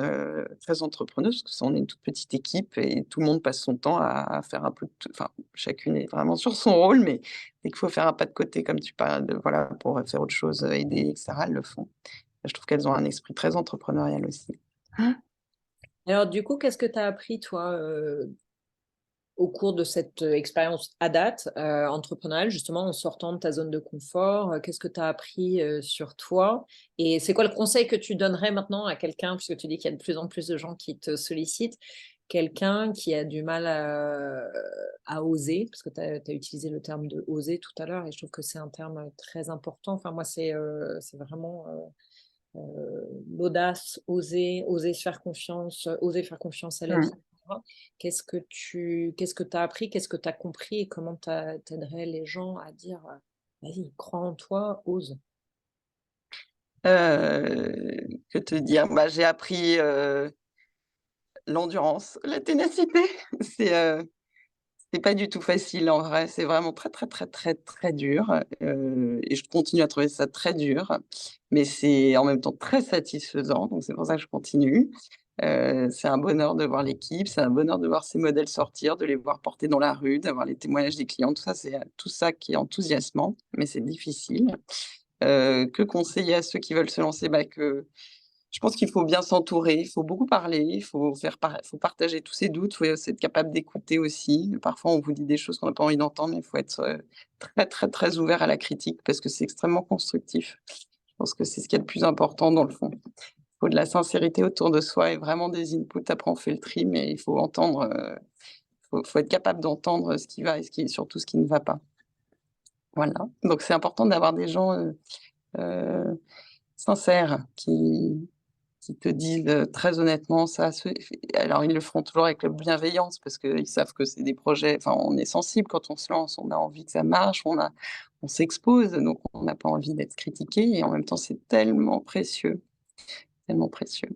très entrepreneuses parce qu'on est une toute petite équipe et tout le monde passe son temps à faire un peu de tout enfin, chacune est vraiment sur son rôle, mais dès qu'il faut faire un pas de côté comme tu parles de voilà, pour faire autre chose, aider et cetera, elles le font. Je trouve qu'elles ont un esprit très entrepreneurial aussi. Alors, du coup, qu'est-ce que tu as appris, toi, au cours de cette expérience à date entrepreneuriale, justement en sortant de ta zone de confort? Qu'est-ce que tu as appris sur toi? Et c'est quoi le conseil que tu donnerais maintenant à quelqu'un, puisque tu dis qu'il y a de plus en plus de gens qui te sollicitent, quelqu'un qui a du mal à oser, parce que tu as utilisé le terme de oser tout à l'heure, et je trouve que c'est un terme très important. Enfin, moi, c'est vraiment l'audace, oser se faire confiance à la vie. Mmh. Qu'est-ce que tu as appris, qu'est-ce que tu as compris et comment tu aiderais les gens à dire vas-y, crois en toi, ose. Que te dire? Bah, j'ai appris, l'endurance, la ténacité. C'est, c'est pas du tout facile en vrai, c'est vraiment très, très, très, très, très dur, et je continue à trouver ça très dur, mais c'est en même temps très satisfaisant, donc c'est pour ça que je continue. C'est un bonheur de voir l'équipe, c'est un bonheur de voir ces modèles sortir, de les voir porter dans la rue, d'avoir les témoignages des clients, tout ça, c'est, tout ça qui est enthousiasmant, mais c'est difficile. Que conseiller à ceux qui veulent se lancer? Bah, que je pense qu'il faut bien s'entourer, il faut beaucoup parler, il faut partager tous ses doutes, il faut aussi être capable d'écouter aussi. Parfois, on vous dit des choses qu'on n'a pas envie d'entendre, mais il faut être, très, très, très ouvert à la critique parce que c'est extrêmement constructif. Je pense que c'est ce qu'il y a de plus important dans le fond. Il faut de la sincérité autour de soi et vraiment des inputs. Après, on fait le tri, mais il faut entendre, faut être capable d'entendre ce qui va et surtout ce qui ne va pas. Voilà, donc c'est important d'avoir des gens, heu, sincères qui te disent, très honnêtement ça se alors ils le feront toujours avec la bienveillance parce qu'ils savent que c'est des projets enfin on est sensible quand on se lance, on a envie que ça marche, on s'expose, donc on n'a pas envie d'être critiqué et en même temps c'est tellement précieux, tellement précieux.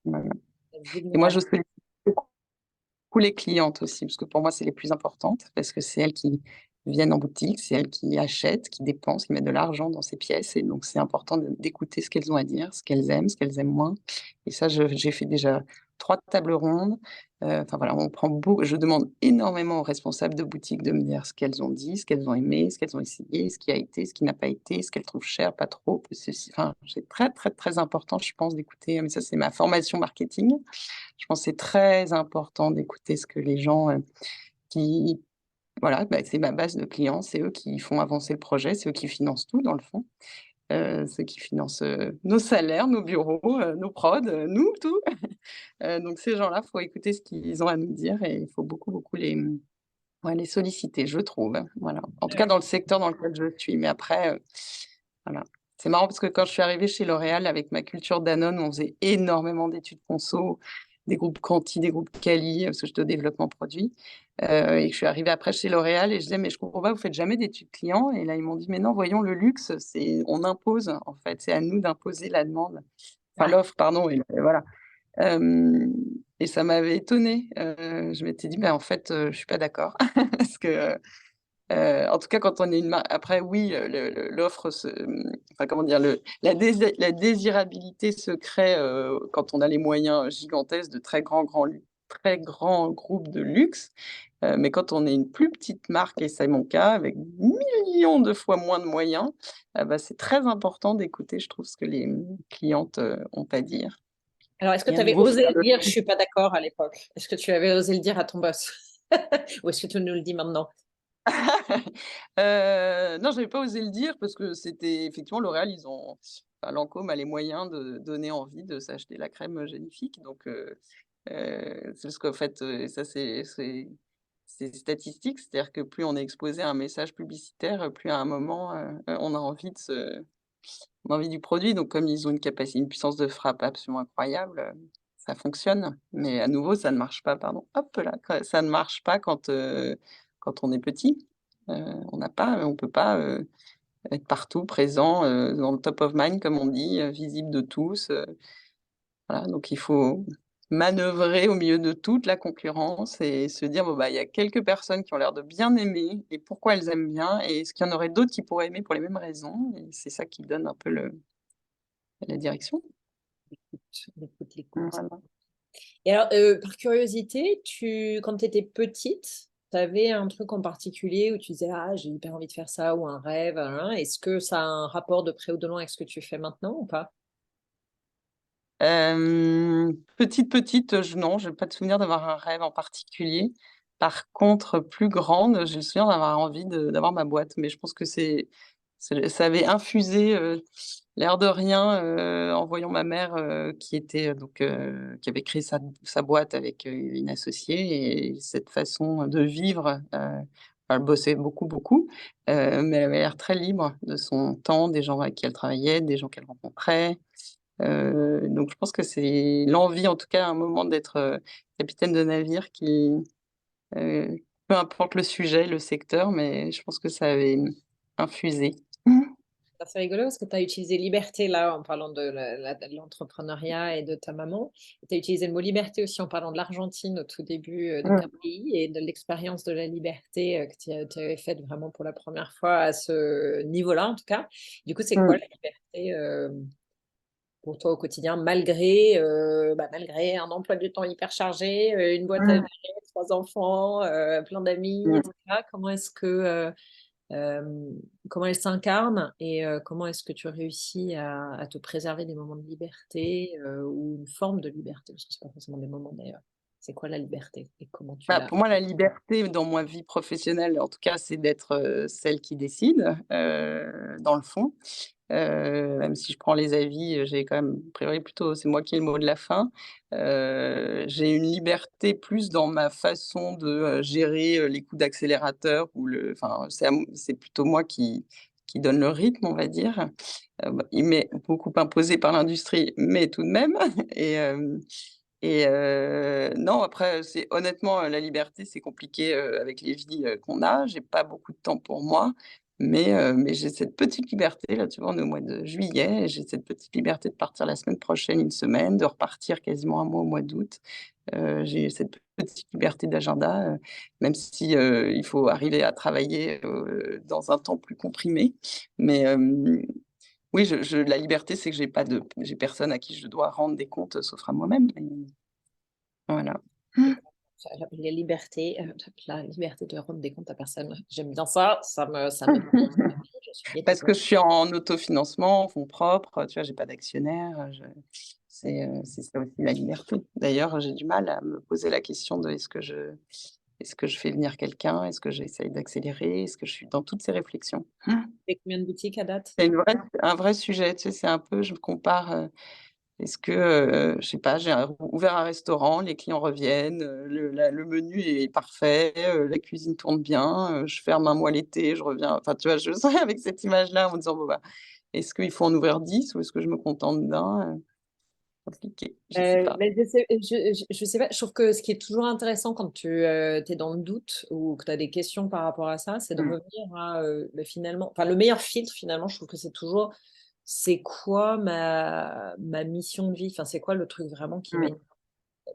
Voilà et moi Génial. je sollicite beaucoup les clientes aussi, parce que pour moi, c'est les plus importantes, parce que c'est elles qui viennent en boutique, c'est elles qui achètent, qui dépensent, qui mettent de l'argent dans ces pièces et donc c'est important d'écouter ce qu'elles ont à dire, ce qu'elles aiment moins et ça, j'ai fait déjà 3 tables rondes, enfin voilà, on prend beau je demande énormément aux responsables de boutique de me dire ce qu'elles ont dit, ce qu'elles ont aimé, ce qu'elles ont essayé, ce qui a été, ce qui n'a pas été, ce qu'elles trouvent cher, pas trop, que ceci enfin, c'est très, très, très important, je pense, d'écouter, mais ça, c'est ma formation marketing. Je pense que c'est très important d'écouter ce que les gens, qui voilà, bah, c'est ma base de clients, c'est eux qui font avancer le projet, c'est eux qui financent tout dans le fond, ceux qui financent, nos salaires, nos bureaux, nos prods, nous, tout. Donc ces gens-là, faut écouter ce qu'ils ont à nous dire et il faut beaucoup, beaucoup ouais, les solliciter, je trouve, voilà. En tout cas dans le secteur dans lequel je suis, mais après, voilà. C'est marrant parce que quand je suis arrivée chez L'Oréal avec ma culture Danone, on faisait énormément d'études conso, des groupes quanti, des groupes quali, parce que j'étais au développement produit, et que je suis arrivée après chez L'Oréal et je disais: «Mais je comprends pas, vous faites jamais d'études clients?» et là, ils m'ont dit: «Mais non, voyons, le luxe, c'est on impose, en fait, c'est à nous d'imposer la demande, enfin Ah, l'offre, pardon» et voilà. Hem et ça m'avait étonnée, je m'étais dit: «Mais en fait, je suis pas d'accord» parce que, en tout cas, quand on est une marque après oui, l'offre enfin comment dire? La désirabilité se crée, quand on a les moyens gigantesques de très grands groupes de luxe, mais quand on est une plus petite marque et c'est mon cas avec millions de fois moins de moyens, bah, c'est très important d'écouter, je trouve, ce que les, clientes, ont à dire alors, est-ce que et tu à avais nouveau osé faire le le dire, je suis pas d'accord à l'époque? Est-ce que tu avais osé le dire à ton boss? Ou est-ce que tu nous le dis maintenant? Non, j'avais pas osé le dire parce que c'était effectivement L'Oréal, enfin Lancôme a les moyens de donner envie de s'acheter la crème, Génifique donc c'est parce qu'en fait, ça c'est statistique, c'est-à-dire que plus on est exposé à un message publicitaire, plus à un moment, on a envie du produit donc comme ils ont une puissance de frappe absolument incroyable, ça fonctionne. Mais à nouveau, ça ne marche pas, pardon, hop là, ça ne marche pas quand on est petit. On peut pas, être partout présent, dans le top of mind comme on dit, visible de tous, voilà donc il faut manœuvrer au milieu de toute la concurrence et se dire: «Bon, bah, il y a quelques personnes qui ont l'air de bien aimer et pourquoi elles aiment bien et est-ce qu'il y en aurait d'autres qui pourraient aimer pour les mêmes raisons?» Et c'est ça qui donne un peu la direction. L'écoute. Voilà. Et alors, par curiosité, quand tu étais petite, tu avais un truc en particulier où tu disais: «Ah, j'ai hyper envie de faire ça» ou un rêve, est-ce que ça a un rapport de près ou de loin avec ce que tu fais maintenant ou pas? Petite, je non, j'ai pas de souvenir d'avoir un rêve en particulier. Par contre, plus grande, j'ai le souvenir d'avoir envie d'avoir ma boîte, mais je pense que ça avait infusé, l'air de rien, en voyant ma mère, qui était, qui avait créé sa boîte avec, une associée et cette façon de vivre, elle bossait beaucoup, beaucoup, mais elle avait l'air très libre de son temps, des gens avec qui elle travaillait, des gens qu'elle rencontrait. Donc je pense que c'est l'envie, en tout cas, à un moment d'être, capitaine de navire heu, peu importe le sujet, le secteur, mais je pense que ça avait infusé. C'est rigolo parce que tu as utilisé liberté là en parlant de l'entrepreneuriat et de ta maman. Tu as utilisé le mot liberté aussi en parlant de l'Argentine au tout début, de Mmh, ton pays et de l'expérience de la liberté, que tu avais faite vraiment pour la première fois à ce niveau-là en tout cas. Du coup, c'est quoi mmh, la liberté, pour toi au quotidien malgré un emploi du temps hyper chargé, une boîte à gérer, mmh, 3 enfants, plein d'amis et mmh. cetera? Comment elle s'incarne et comment est-ce que tu réussis à te préserver des moments de liberté, ou une forme de liberté? Parce que c'est pas forcément des moments d'ailleurs. C'est quoi la liberté et comment tu Bah, la pour moi, la liberté dans ma vie professionnelle, en tout cas, c'est d'être, celle qui décide, dans le fond. Même si je prends les avis, j'ai quand même a priori plutôt c'est moi qui ai le mot de la fin. J'ai une liberté plus dans ma façon de, gérer, les coups d'accélérateur ou enfin, c'est plutôt moi qui donne le rythme, on va dire. Bah, il m'est beaucoup imposé par l'industrie, mais tout de même et non, après, c'est honnêtement, la liberté, c'est compliqué, avec les vies, qu'on a. J'ai pas beaucoup de temps pour moi, mais j'ai cette petite liberté, là, tu vois? On est au mois de juillet et j'ai cette petite liberté de partir la semaine prochaine, une semaine, de repartir quasiment un mois au mois d'août. J'ai cette petite liberté d'agenda, même si, il faut arriver à travailler, dans un temps plus comprimé. Mais, oui, la liberté, c'est que j'ai personne à qui je dois rendre des comptes, sauf à moi-même et voilà. les libertés, la liberté de rendre des comptes à personne. J'aime bien ça, ça me parle tout à fait, je suis Parce guétisseuse. que je suis en autofinancement, en fonds propres, tu vois? J'ai pas d'actionnaire, c'est ça aussi la liberté. D'ailleurs, j'ai du mal à me poser la question de est-ce que je fais venir quelqu'un? Est-ce que j'essaye d'accélérer? Est-ce que je suis dans toutes ces réflexions. Tu combien de boutiques à date? C'est un vrai sujet, tu sais? C'est un peu je me compare, est-ce que, je sais pas, ouvert un restaurant, les clients reviennent, le menu est parfait, la cuisine tourne bien, je ferme un mois l'été, je reviens enfin, tu vois? Je serais avec cette image-là en me disant: «Bon, bah, est-ce qu'il faut en ouvrir 10 ou est-ce que je me contente d'un?» Compliqué, je sais pas. Mais je sais pas, je trouve que ce qui est toujours intéressant quand tu es dans le doute ou que tu as des questions par rapport à ça, c'est de Mmh, revenir à, finalement le meilleur filtre finalement, je trouve que c'est toujours: «C'est quoi ma mission de vie?» Enfin, c'est quoi le truc vraiment qui mmh, m'anime?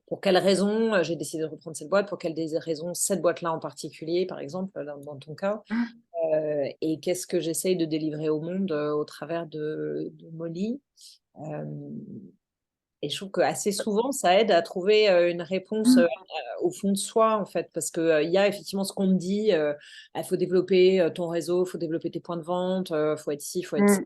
Pour quelles raisons, j'ai décidé de reprendre cette boîte? Pour quelles des raisons cette boîte-là en particulier, par exemple, dans ton cas? mmh, Et qu'est-ce que j'essaye de délivrer au monde, au travers de Molly? Hem Et je trouve qu'assez souvent, ça aide à trouver, une réponse, mmh, au fond de soi, en fait. Parce que, il y a effectivement ce qu'on te dit, «Ah, faut développer, ton réseau, il faut développer tes points de vente, faut être ci, faut être ça». mmh,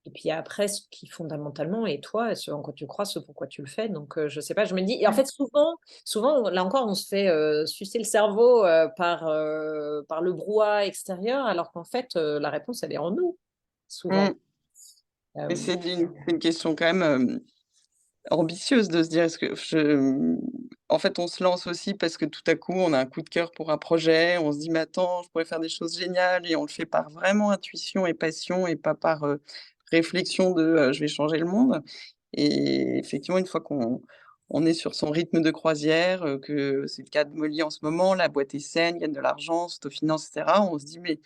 Et puis après, ce qui fondamentalement est toi, ce en quoi tu crois, ce pourquoi tu le fais. Donc, je sais pas, je me dis et en fait, souvent, là encore, on se fait, sucer le cerveau, par le brouhaha extérieur, alors qu'en fait, la réponse, elle est en nous, souvent. mmh. Mais Hem c'est une question quand même, ambitieuse de se dire: «Est-ce que en fait, on se lance aussi parce que tout à coup, on a un coup de cœur pour un projet, on se dit: «Mais attends, je pourrais faire des choses géniales» et on le fait par vraiment intuition et passion et pas par, réflexion de, «Je vais changer le monde» et effectivement, une fois qu'on est sur son rythme de croisière, que c'est le cas de Molly en ce moment, la boîte est saine, gagne de l'argent, s'autofinance et cetera, on se dit: «Mais»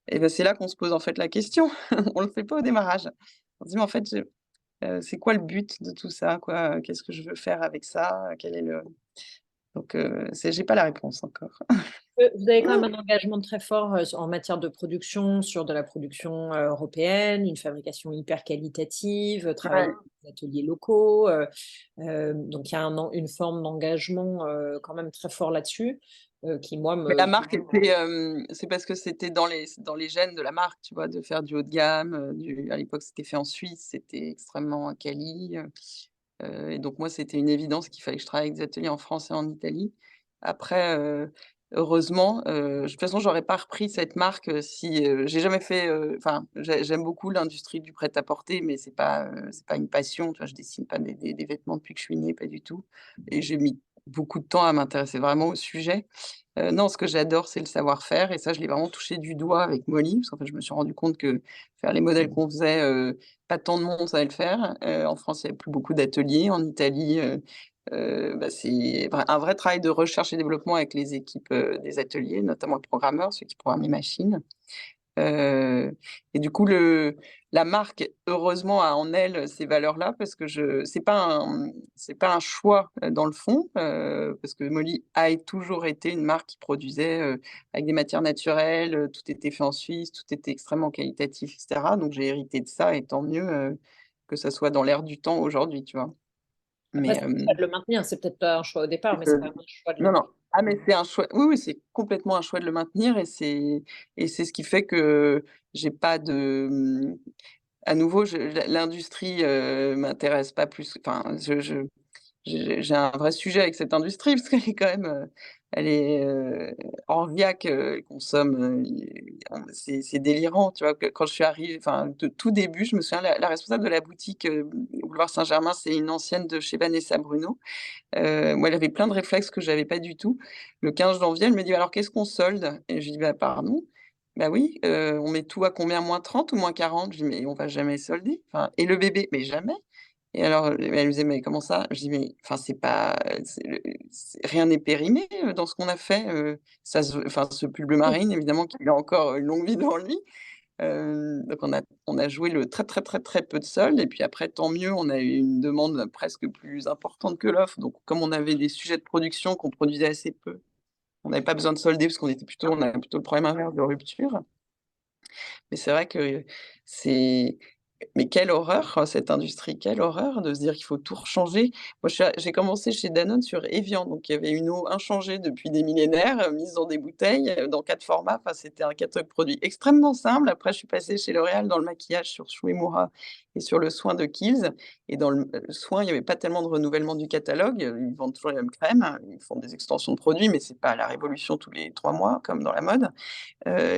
et bah, c'est là qu'on se pose en fait la question. On le fait pas au démarrage. On se dit: «Mais en fait, C'est quoi le but de tout ça, quoi? Qu'est-ce que je veux faire avec ça? Quel est le donc j'ai pas la réponse encore. Vous avez quand même un engagement très fort, en matière de production, sur de la production, européenne, une fabrication hyper qualitative, travailler Ouais. dans des ateliers locaux, donc il y a une forme d'engagement, quand même très fort là-dessus, qui moi Mais me la marque était, c'est parce que c'était dans les gènes de la marque, tu vois? De faire du haut de gamme, du à l'époque, c'était fait en Suisse, c'était extrêmement quali, et donc moi, c'était une évidence qu'il fallait que je travaille avec des ateliers en France et en Italie. Après, heureusement, de toute façon, j'aurais pas repris cette marque, si, j'ai jamais fait, enfin, j'aime beaucoup l'industrie du prêt-à-porter, mais c'est pas une passion, tu vois? Je dessine pas des vêtements depuis que je suis née, pas du tout, et j'ai mis beaucoup de temps à m'intéresser vraiment au sujet. Non, ce que j'adore, c'est le savoir-faire, et ça, je l'ai vraiment touché du doigt avec Molly, parce qu'en fait, je me suis rendu compte que faire les modèles qu'on faisait, pas tant de monde savait le faire. En France, il y avait plus beaucoup d'ateliers. En Italie, bah, c'est un vrai travail de recherche et développement avec les équipes, des ateliers, notamment le programmeur, ceux qui programment les machines. Heu et du coup, la marque, heureusement, a en elle ces valeurs-là, parce que je c'est pas un choix, dans le fond, parce que Molly a toujours été une marque qui produisait, avec des matières naturelles, tout était fait en Suisse, tout était extrêmement qualitatif, et cetera. Donc j'ai hérité de ça, et tant mieux, que ça soit dans l'air du temps aujourd'hui, tu vois? après Mais, c'est un choix de le maintenir, c'est peut-être pas un choix au départ, mais c'est heu quand même un choix de le non, non. maintenir. Ah, mais c'est un choix, oui, oui, c'est complètement un choix de le maintenir, et c'est ce qui fait que j'ai pas de, à nouveau, l'industrie, m'intéresse pas plus, enfin, j'ai un vrai sujet avec cette industrie parce qu'elle est quand même, elle est, orgiaque, elle consomme, c'est délirant, tu vois? Que quand je suis arrivée, enfin, de tout début, je me souviens, la responsable de la boutique, boulevard Saint-Germain, c'est une ancienne de chez Vanessa Bruno. Moi, elle avait plein de réflexes que j'avais pas du tout. Le 15 janvier, elle me dit: «Alors, qu'est-ce qu'on solde?» Et je lui dis: «Bah, pardon?» «Bah oui, on met tout à combien? Moins 30 ou moins 40?» Je dis: «Mais on va jamais solder, enfin, et le bébé?» «Mais jamais!» Et alors, elle me disait: «Mais comment ça?» Je dis: «Mais enfin, c'est pas, rien n'est périmé, dans ce qu'on a fait, ça se enfin, ce pull bleu marine, évidemment qu'il a encore une longue vie devant lui». Donc on a joué le très, très, très, très peu de soldes, et puis après, tant mieux, on a eu une demande presque plus importante que l'offre. Donc comme on avait des sujets de production qu'on produisait assez peu, on n'avait pas besoin de solder parce on avait plutôt le problème inverse de rupture. Mais c'est vrai que c'est mais quelle horreur, cette industrie, quelle horreur de se dire qu'il faut tout rechanger. Moi, j'ai commencé chez Danone sur Evian, donc il y avait une eau inchangée depuis des millénaires, mise dans des bouteilles, dans 4 formats. Enfin, c'était un catalogue produit extrêmement simple. Après, je suis passée chez L'Oréal dans le maquillage sur Shu Uemura et sur le soin de Kiehl's, et dans le soin, il y avait pas tellement de renouvellement du catalogue. Ils vendent toujours les mêmes crèmes, ils font des extensions de produits, mais c'est pas la révolution tous les 3 mois comme dans la mode.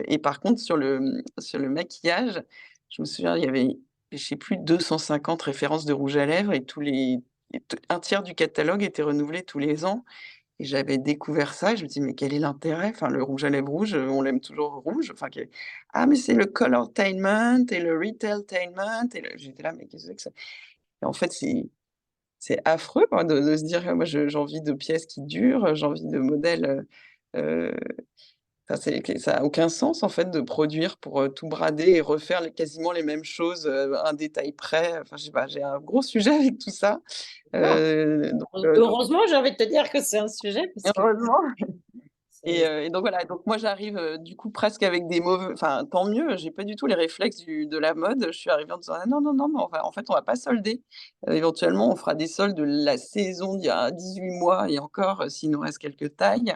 Et par contre, sur le maquillage, je me souviens, il y avait, je sais plus, 250 références de rouge à lèvres, et tous les et t 1/3 du catalogue était renouvelé tous les ans, et j'avais découvert ça et je me dis: «Mais quel est l'intérêt? Enfin, le rouge à lèvres rouge, on l'aime toujours rouge, enfin, «Ah, mais c'est le colortainment et le retailtainment», et j'étais là: «Mais qu'est-ce que c'est que ça?» Et en fait, c'est affreux, quoi, de se dire: «Moi, j'ai envie de pièces qui durent, j'ai envie de modèles, heu enfin, ça a aucun sens, en fait, de produire pour, tout brader et refaire quasiment les mêmes choses, un détail près». Enfin, je sais pas, j'ai un gros sujet avec tout ça, D'accord. donc Heureusement, j'ai envie de te dire que c'est un sujet parce que heureusement. c'est Et donc voilà, donc moi j'arrive, du coup, presque avec des mauvais, enfin, tant mieux, j'ai pas du tout les réflexes de la mode. Je suis arrivée en disant: «Ah non, non, non, mais on va pas solder. Éventuellement, on fera des soldes de la saison d'il y a 18 mois, et encore, s'il nous reste quelques tailles».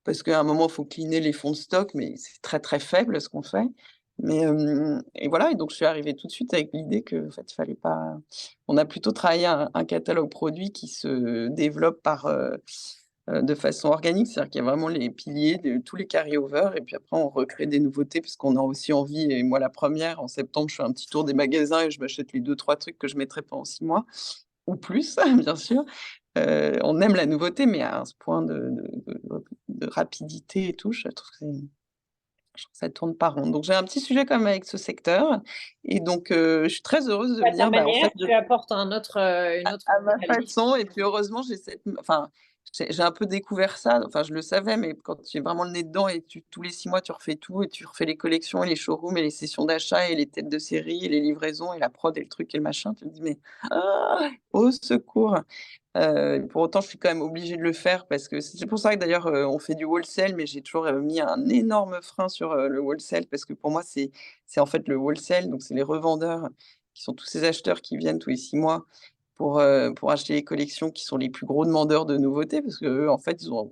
Parce qu'à un moment, il faut cleaner les fonds de stock, mais c'est très, très faible ce qu'on fait. Mais, et voilà, et donc je suis arrivée tout de suite avec l'idée qu'en fait, il fallait pas, on a plutôt travaillé un catalogue produit qui se développe de façon organique. C'est-à-dire qu'il y a vraiment les piliers de tous les carry-over, et puis après on recrée des nouveautés puisqu'on a aussi envie, et moi la première, en septembre, je fais un petit tour des magasins et je m'achète les 2 3 trucs que je mettrais pendant 6 mois ou plus, bien sûr. On aime la nouveauté, mais à ce point de rapidité et tout, je trouve que ça tourne pas rond. Donc j'ai un petit sujet quand même avec ce secteur, et donc je suis très heureuse de à me ta dire, bah, en manière, fait, tu apportes une autre à ma réalité. façon, et puis heureusement, j'ai cette, enfin, j'ai un peu découvert ça, enfin je le savais, mais quand tu es vraiment le nez dedans et tous les 6 mois tu refais tout et tu refais les collections et les showrooms et les sessions d'achat et les têtes de série et les livraisons et la prod et le truc et le machin, tu te dis: «Mais ah! Au secours!» Pour autant, je suis quand même obligée de le faire parce que c'est pour ça que d'ailleurs, on fait du wholesale, mais j'ai toujours, mis un énorme frein sur, le wholesale parce que pour moi, c'est en fait le wholesale, donc c'est les revendeurs qui sont tous ces acheteurs qui viennent tous les 6 mois pour acheter les collections qui sont les plus gros demandeurs de nouveautés parce qu'eux, en fait, ils ont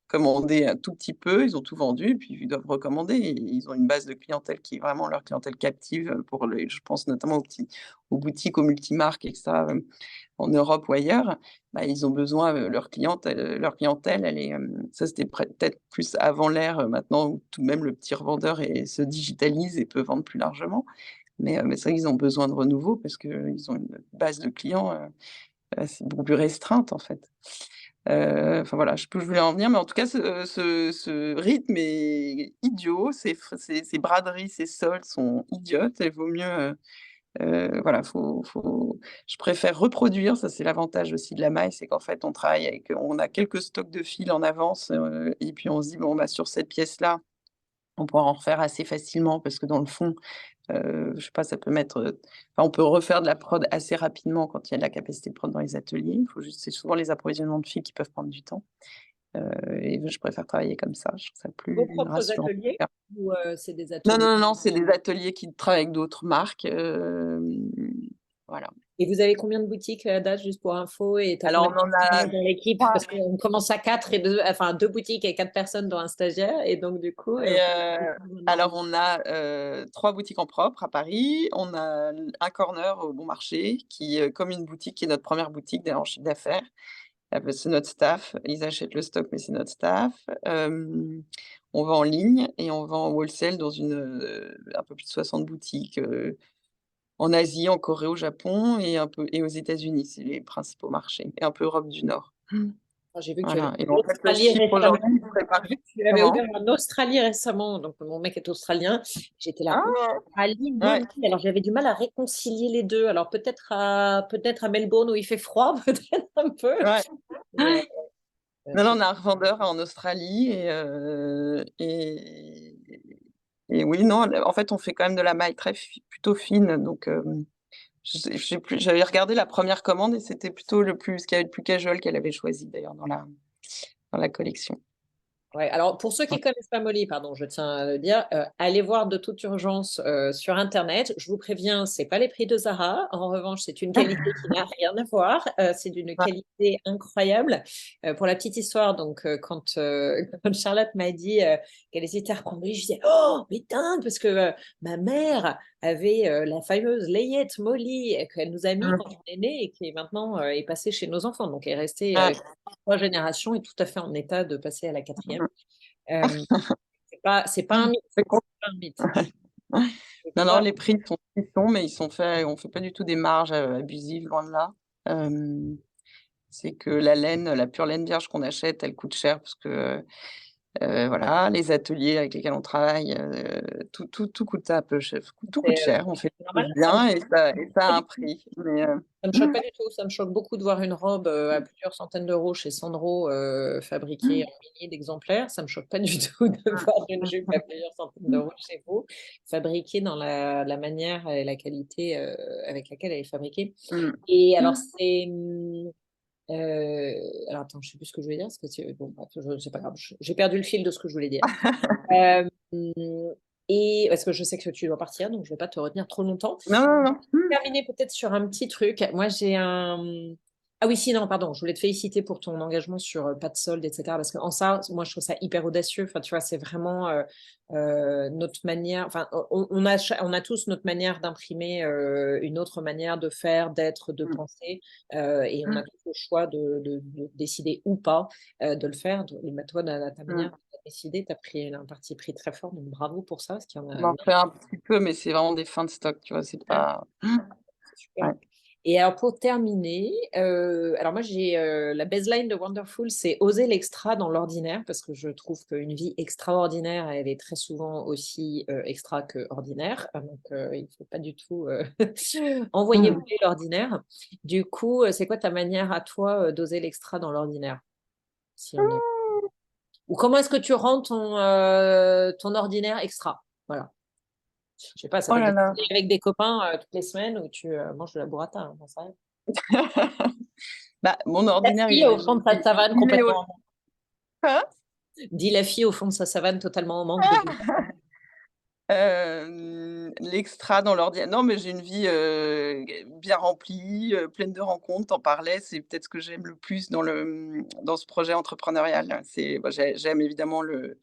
commandé un tout petit peu, ils ont tout vendu et puis ils doivent recommander et ils ont une base de clientèle qui est vraiment leur clientèle captive, pour les je pense notamment aux boutiques, aux multimarques et ça, en Europe ou ailleurs, bah, ils ont besoin, leur clientèle, elle est, ça c'était peut-être plus avant l'ère, maintenant où tout de même le petit revendeur se digitalise et peut vendre plus largement. Mais c'est vrai qu'ils ont besoin de renouveau parce qu'ils ont une base de clients, c'est beaucoup plus restreinte en fait. Enfin voilà, je sais plus où je voulais en venir, mais en tout cas ce rythme est idiot, ces braderies, ces soldes sont idiotes et vaut mieux, voilà, je préfère reproduire, ça c'est l'avantage aussi de la maille, c'est qu'en fait on a quelques stocks de fil en avance, et puis on se dit: «Bon, bah, sur cette pièce-là, on pourra en refaire assez facilement» parce que dans le fond, je sais pas, ça peut mettre, enfin on peut refaire de la prod assez rapidement quand il y a de la capacité de prod dans les ateliers. Il faut juste c'est souvent les approvisionnements de fil qui peuvent prendre du temps, et je préfère travailler comme ça, je trouve ça Vos plus propres rassurant. ateliers ou c'est des Non, ateliers? non, non, non, c'est des ateliers qui travaillent avec d'autres marques, voilà. Et vous avez combien de boutiques à date, juste pour info, et tu as combien Alors de on en a personnes dans l'équipe? 3 Parce qu'on commence à 4 et 2, enfin 2 boutiques et 4 personnes dont un stagiaire, et donc du coup, et maintenant. alors on a, 3 boutiques en propre à Paris. On a un corner au Bon Marché qui, comme une boutique qui est notre première boutique d'ailleurs en chiffre d'affaires. C'est notre staff, ils achètent le stock, mais c'est notre staff. On vend en ligne et on vend en wholesale dans un peu plus de 60 boutiques, en Asie, en Corée, au Japon et un peu et aux États-Unis, c'est les principaux marchés et un peu Europe du Nord. Enfin, j'ai vu que tu avais Voilà et en ouvert en fait, le Australie chiffre récemment. aujourd'hui, il serait J'ai vu parti que tu avais comment? ouvert en Australie récemment, donc mon mec est australien. J'étais là, Ah! Australie, Ouais. Bali. Alors j'avais du mal à réconcilier les deux. Alors peut-être à Melbourne où il fait froid, peut-être un peu. Ouais. Mais, Non, non, c'est on a un revendeur en Australie et oui, non, en fait, on fait quand même de la maille très plutôt fine, donc je sais plus, j'avais regardé la première commande et c'était plutôt ce qu'il y avait de plus casual qu'elle avait choisi d'ailleurs dans la collection. Ouais, alors pour ceux qui Ouais. connaissent pas Molly, pardon, je tiens à le dire, allez voir de toute urgence sur internet. Je vous préviens, c'est pas les prix de Zara. En revanche, c'est une qualité qui n'a rien à voir. C'est d'une Ouais. qualité incroyable. Pour la petite histoire, donc quand Charlotte m'a dit qu'elle hésitait à reprendre Molly, je disais oh mais dingue, parce que ma mère avait la fameuse layette Molly qu'elle nous a mis Mmh. quand on est né et qui maintenant est passée chez nos enfants. Donc elle est restée Ouais. 3 générations et tout à fait en état de passer à la 4e. Mmh. Euh, c'est pas un mythe. C'est con. C'est pas un mythe. Et Non, tu non, vois, les prix sont ce qu'ils sont, mais ils sont faits on fait pas du tout des marges, abusives, loin de là. Hem, c'est que la pure laine vierge qu'on achète, elle coûte cher parce que, voilà, les ateliers avec lesquels on travaille, tout coûte un peu cher, tout coûte cher. On fait c'est les normal. choses Ça me bien choque et ça pas a du un tout. prix, mais Ça me choque pas du tout. Ça me choque beaucoup de voir une robe à plusieurs centaines d'euros chez Sandro fabriquée en milliers d'exemplaires. Ça me choque pas du tout de voir une jupe à plusieurs centaines d'euros chez vous, fabriquée dans la manière et la qualité avec laquelle elle est fabriquée. mmh. Et alors, alors attends, je sais plus ce que je voulais dire, parce que bon, bref, c'est pas grave, j'ai perdu le fil de ce que je voulais dire. Hem, et parce que je sais que tu dois partir, donc je ne vais pas te retenir trop longtemps. Non, non, non. Terminer peut-être sur un petit truc. Moi, j'ai ah oui, si, non, pardon, je voulais te féliciter pour ton engagement sur pas de solde, etc. Parce qu'en ça, moi, je trouve ça hyper audacieux. Enfin, tu vois, c'est vraiment notre manière. Enfin, on a tous notre manière d'imprimer, une autre manière de faire, d'être, de Mmh. penser. Et on a Mmh. tous le choix de décider ou pas de le faire. Mais toi, à ta Mmh. manière, tu as décidé, tu as pris un parti pris très fort. Donc bravo pour ça, parce qu'il y en a On en fait un petit peu, mais c'est vraiment des fins de stock, tu vois? C'est énormément. pas C'est super. ouais. Et alors pour terminer, alors moi j'ai la baseline de Wonderful, c'est oser l'extra dans l'ordinaire, parce que je trouve qu'une vie extraordinaire, elle est très souvent aussi extra que ordinaire. Donc il ne faut pas du tout envoyer Mmh. voler l'ordinaire. Du coup, c'est quoi ta manière à toi d'oser l'extra dans l'ordinaire? si on est... Ou comment est-ce que tu rends ton ordinaire extra? Voilà. Je sais pas, ça Oh peut être là de là. dîner avec des copains toutes les semaines où tu manges de la burrata, hein, j'en sais rien. Bah, mon La ordinaire, fille au fond de sa savane il est au... complètement. Hein. Dit la fille au fond de sa savane totalement en manque de vie. L'extra dans l'ordinateur. Non, mais j'ai une vie, bien remplie, pleine de rencontres. Tu en parlais, c'est peut-être ce que j'aime le plus dans ce projet entrepreneurial. C'est bah, j'aime évidemment le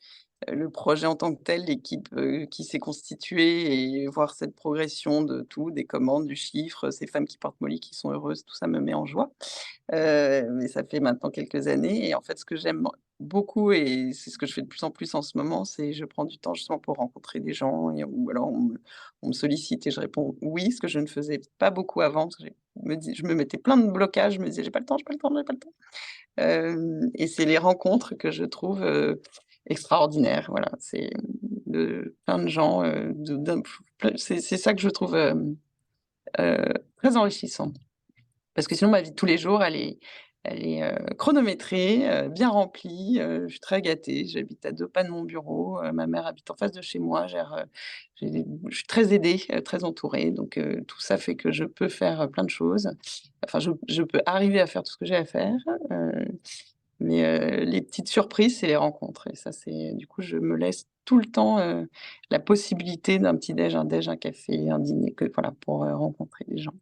projet en tant que tel, l'équipe, qui s'est constituée et voir cette progression de tout, des commandes, du chiffre, ces femmes qui portent Molly, qui sont heureuses, tout ça me met en joie. Mais ça fait maintenant quelques années et en fait, ce que j'aime beaucoup et c'est ce que je fais de plus en plus en ce moment, c'est je prends du temps justement pour rencontrer des gens et ou alors on me sollicite et je réponds «oui», ce que je ne faisais pas beaucoup avant, parce que je me mettais plein de blocages, je me disais: «J'ai pas le temps, j'ai pas le temps, j'ai pas le temps». Et c'est les rencontres que je trouve, extraordinaires, voilà. C'est de plein de gens, de d'un c'est ça que je trouve, très enrichissant. Parce que sinon ma vie de tous les jours, elle est, chronométrée, bien remplie, je suis très gâtée. J'habite à 2 pas de mon bureau, ma mère habite en face de chez moi, je suis très aidée, très entourée donc tout ça fait que je peux faire, plein de choses. Enfin je peux arriver à faire tout ce que j'ai à faire, heu, mais les petites surprises, c'est les rencontres et ça c'est du coup je me laisse tout le temps, la possibilité d'un petit déj, un déj, un café, un dîner que voilà pour, rencontrer des gens.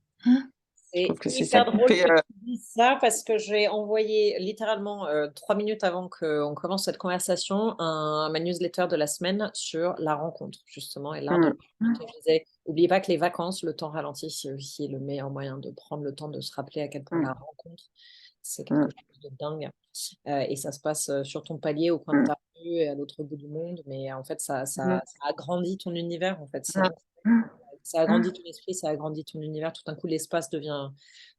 Je trouve C'est que c'est ça hyper qui drôle fait, que tu dises ça parce que j'ai envoyé littéralement 3 minutes avant qu'on commence cette conversation ma newsletter de la semaine sur la rencontre, justement, et l'art de mmh, rencontrer. Je disais, n'oubliez pas que les vacances, le temps ralenti, c'est aussi le meilleur moyen de prendre le temps de se rappeler à quel point mmh, la rencontre, c'est quelque mmh, chose de dingue. Et ça se passe sur ton palier, au coin de mmh, ta rue et à l'autre bout du monde. Mais en fait, mmh, ça agrandit ton univers. En fait, c'est mmh, vrai. Ça agrandit ton esprit, ça agrandit ton univers. Tout d'un coup, l'espace devient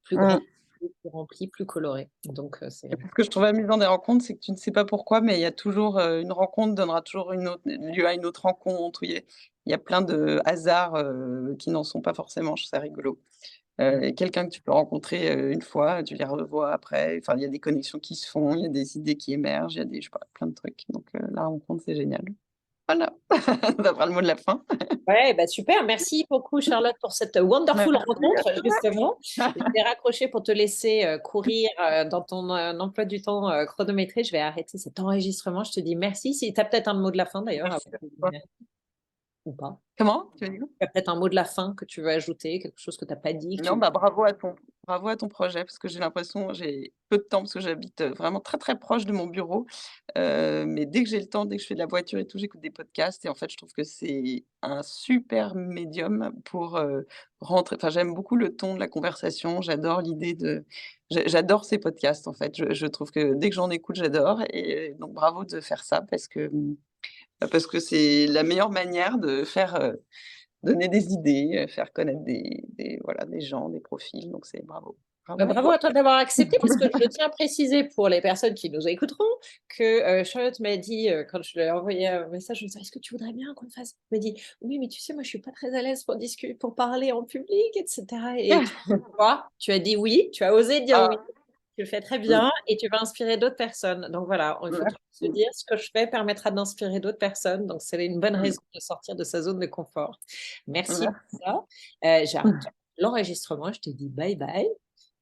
plus grand, mmh. plus rempli, plus coloré. Donc, c'est Et puis ce que je trouve amusant des rencontres, c'est que tu ne sais pas pourquoi, mais il y a toujours, une rencontre donnera toujours une autre lieu à une autre rencontre, où il y a plein de hasards, qui n'en sont pas forcément. Je trouve ça rigolo. Et quelqu'un que tu peux rencontrer, une fois, tu les revois après. Enfin, il y a des connexions qui se font, il y a des idées qui émergent, il y a des je sais pas, plein de trucs. Donc la rencontre, c'est génial. Voilà, ça fera le mot de la fin. ouais, bah super. Merci beaucoup, Charlotte, pour cette wonderful Merci à rencontre, justement. toi. Je vais raccrocher pour te laisser courir dans ton emploi du temps chronométré. Je vais arrêter cet enregistrement. Je te dis merci. Si tu as peut-être un mot de la fin, d'ailleurs, Merci avant à de toi. terminer, ou pas. Comment? Tu as dit quoi? Tu as peut-être un mot de la fin que tu veux ajouter, quelque chose que tu n'as pas dit, que tu Non, veux. bah, bravo à ton projet parce que j'ai l'impression j'ai peu de temps parce que j'habite, vraiment très, très proche de mon bureau, mais dès que j'ai le temps, dès que je fais de la voiture et tout, j'écoute des podcasts et en fait, je trouve que c'est un super médium pour, rentrer enfin, j'aime beaucoup le ton de la conversation, j'adore l'idée de j'adore ces podcasts, en fait. Je trouve que dès que j'en écoute, j'adore et donc bravo de faire ça parce que c'est la meilleure manière de faire, donner des idées, faire connaître des voilà, des gens, des profils, donc c'est bravo. Bah, Bravo à bravo à toi. toi d'avoir accepté parce que je tiens à préciser pour les personnes qui nous écouteront que Charlotte m'a dit, quand je lui ai envoyé un message, je me disais: «Est-ce que tu voudrais bien qu'on fasse?» Elle m'a dit: «Oui, mais tu sais, moi, je suis pas très à l'aise pour parler en public et cetera» et tu vois? Tu as dit oui, tu as osé dire oui, Ah, tu le fais très mmh, bien et tu vas inspirer d'autres personnes. Donc voilà, il faut toujours se merci. dire: «Ce que je fais permettra d'inspirer d'autres personnes», donc c'est une bonne Mmh, raison de sortir de sa zone de confort. Merci pour merci. ça. J'arrête l'enregistrement, je te dis bye bye.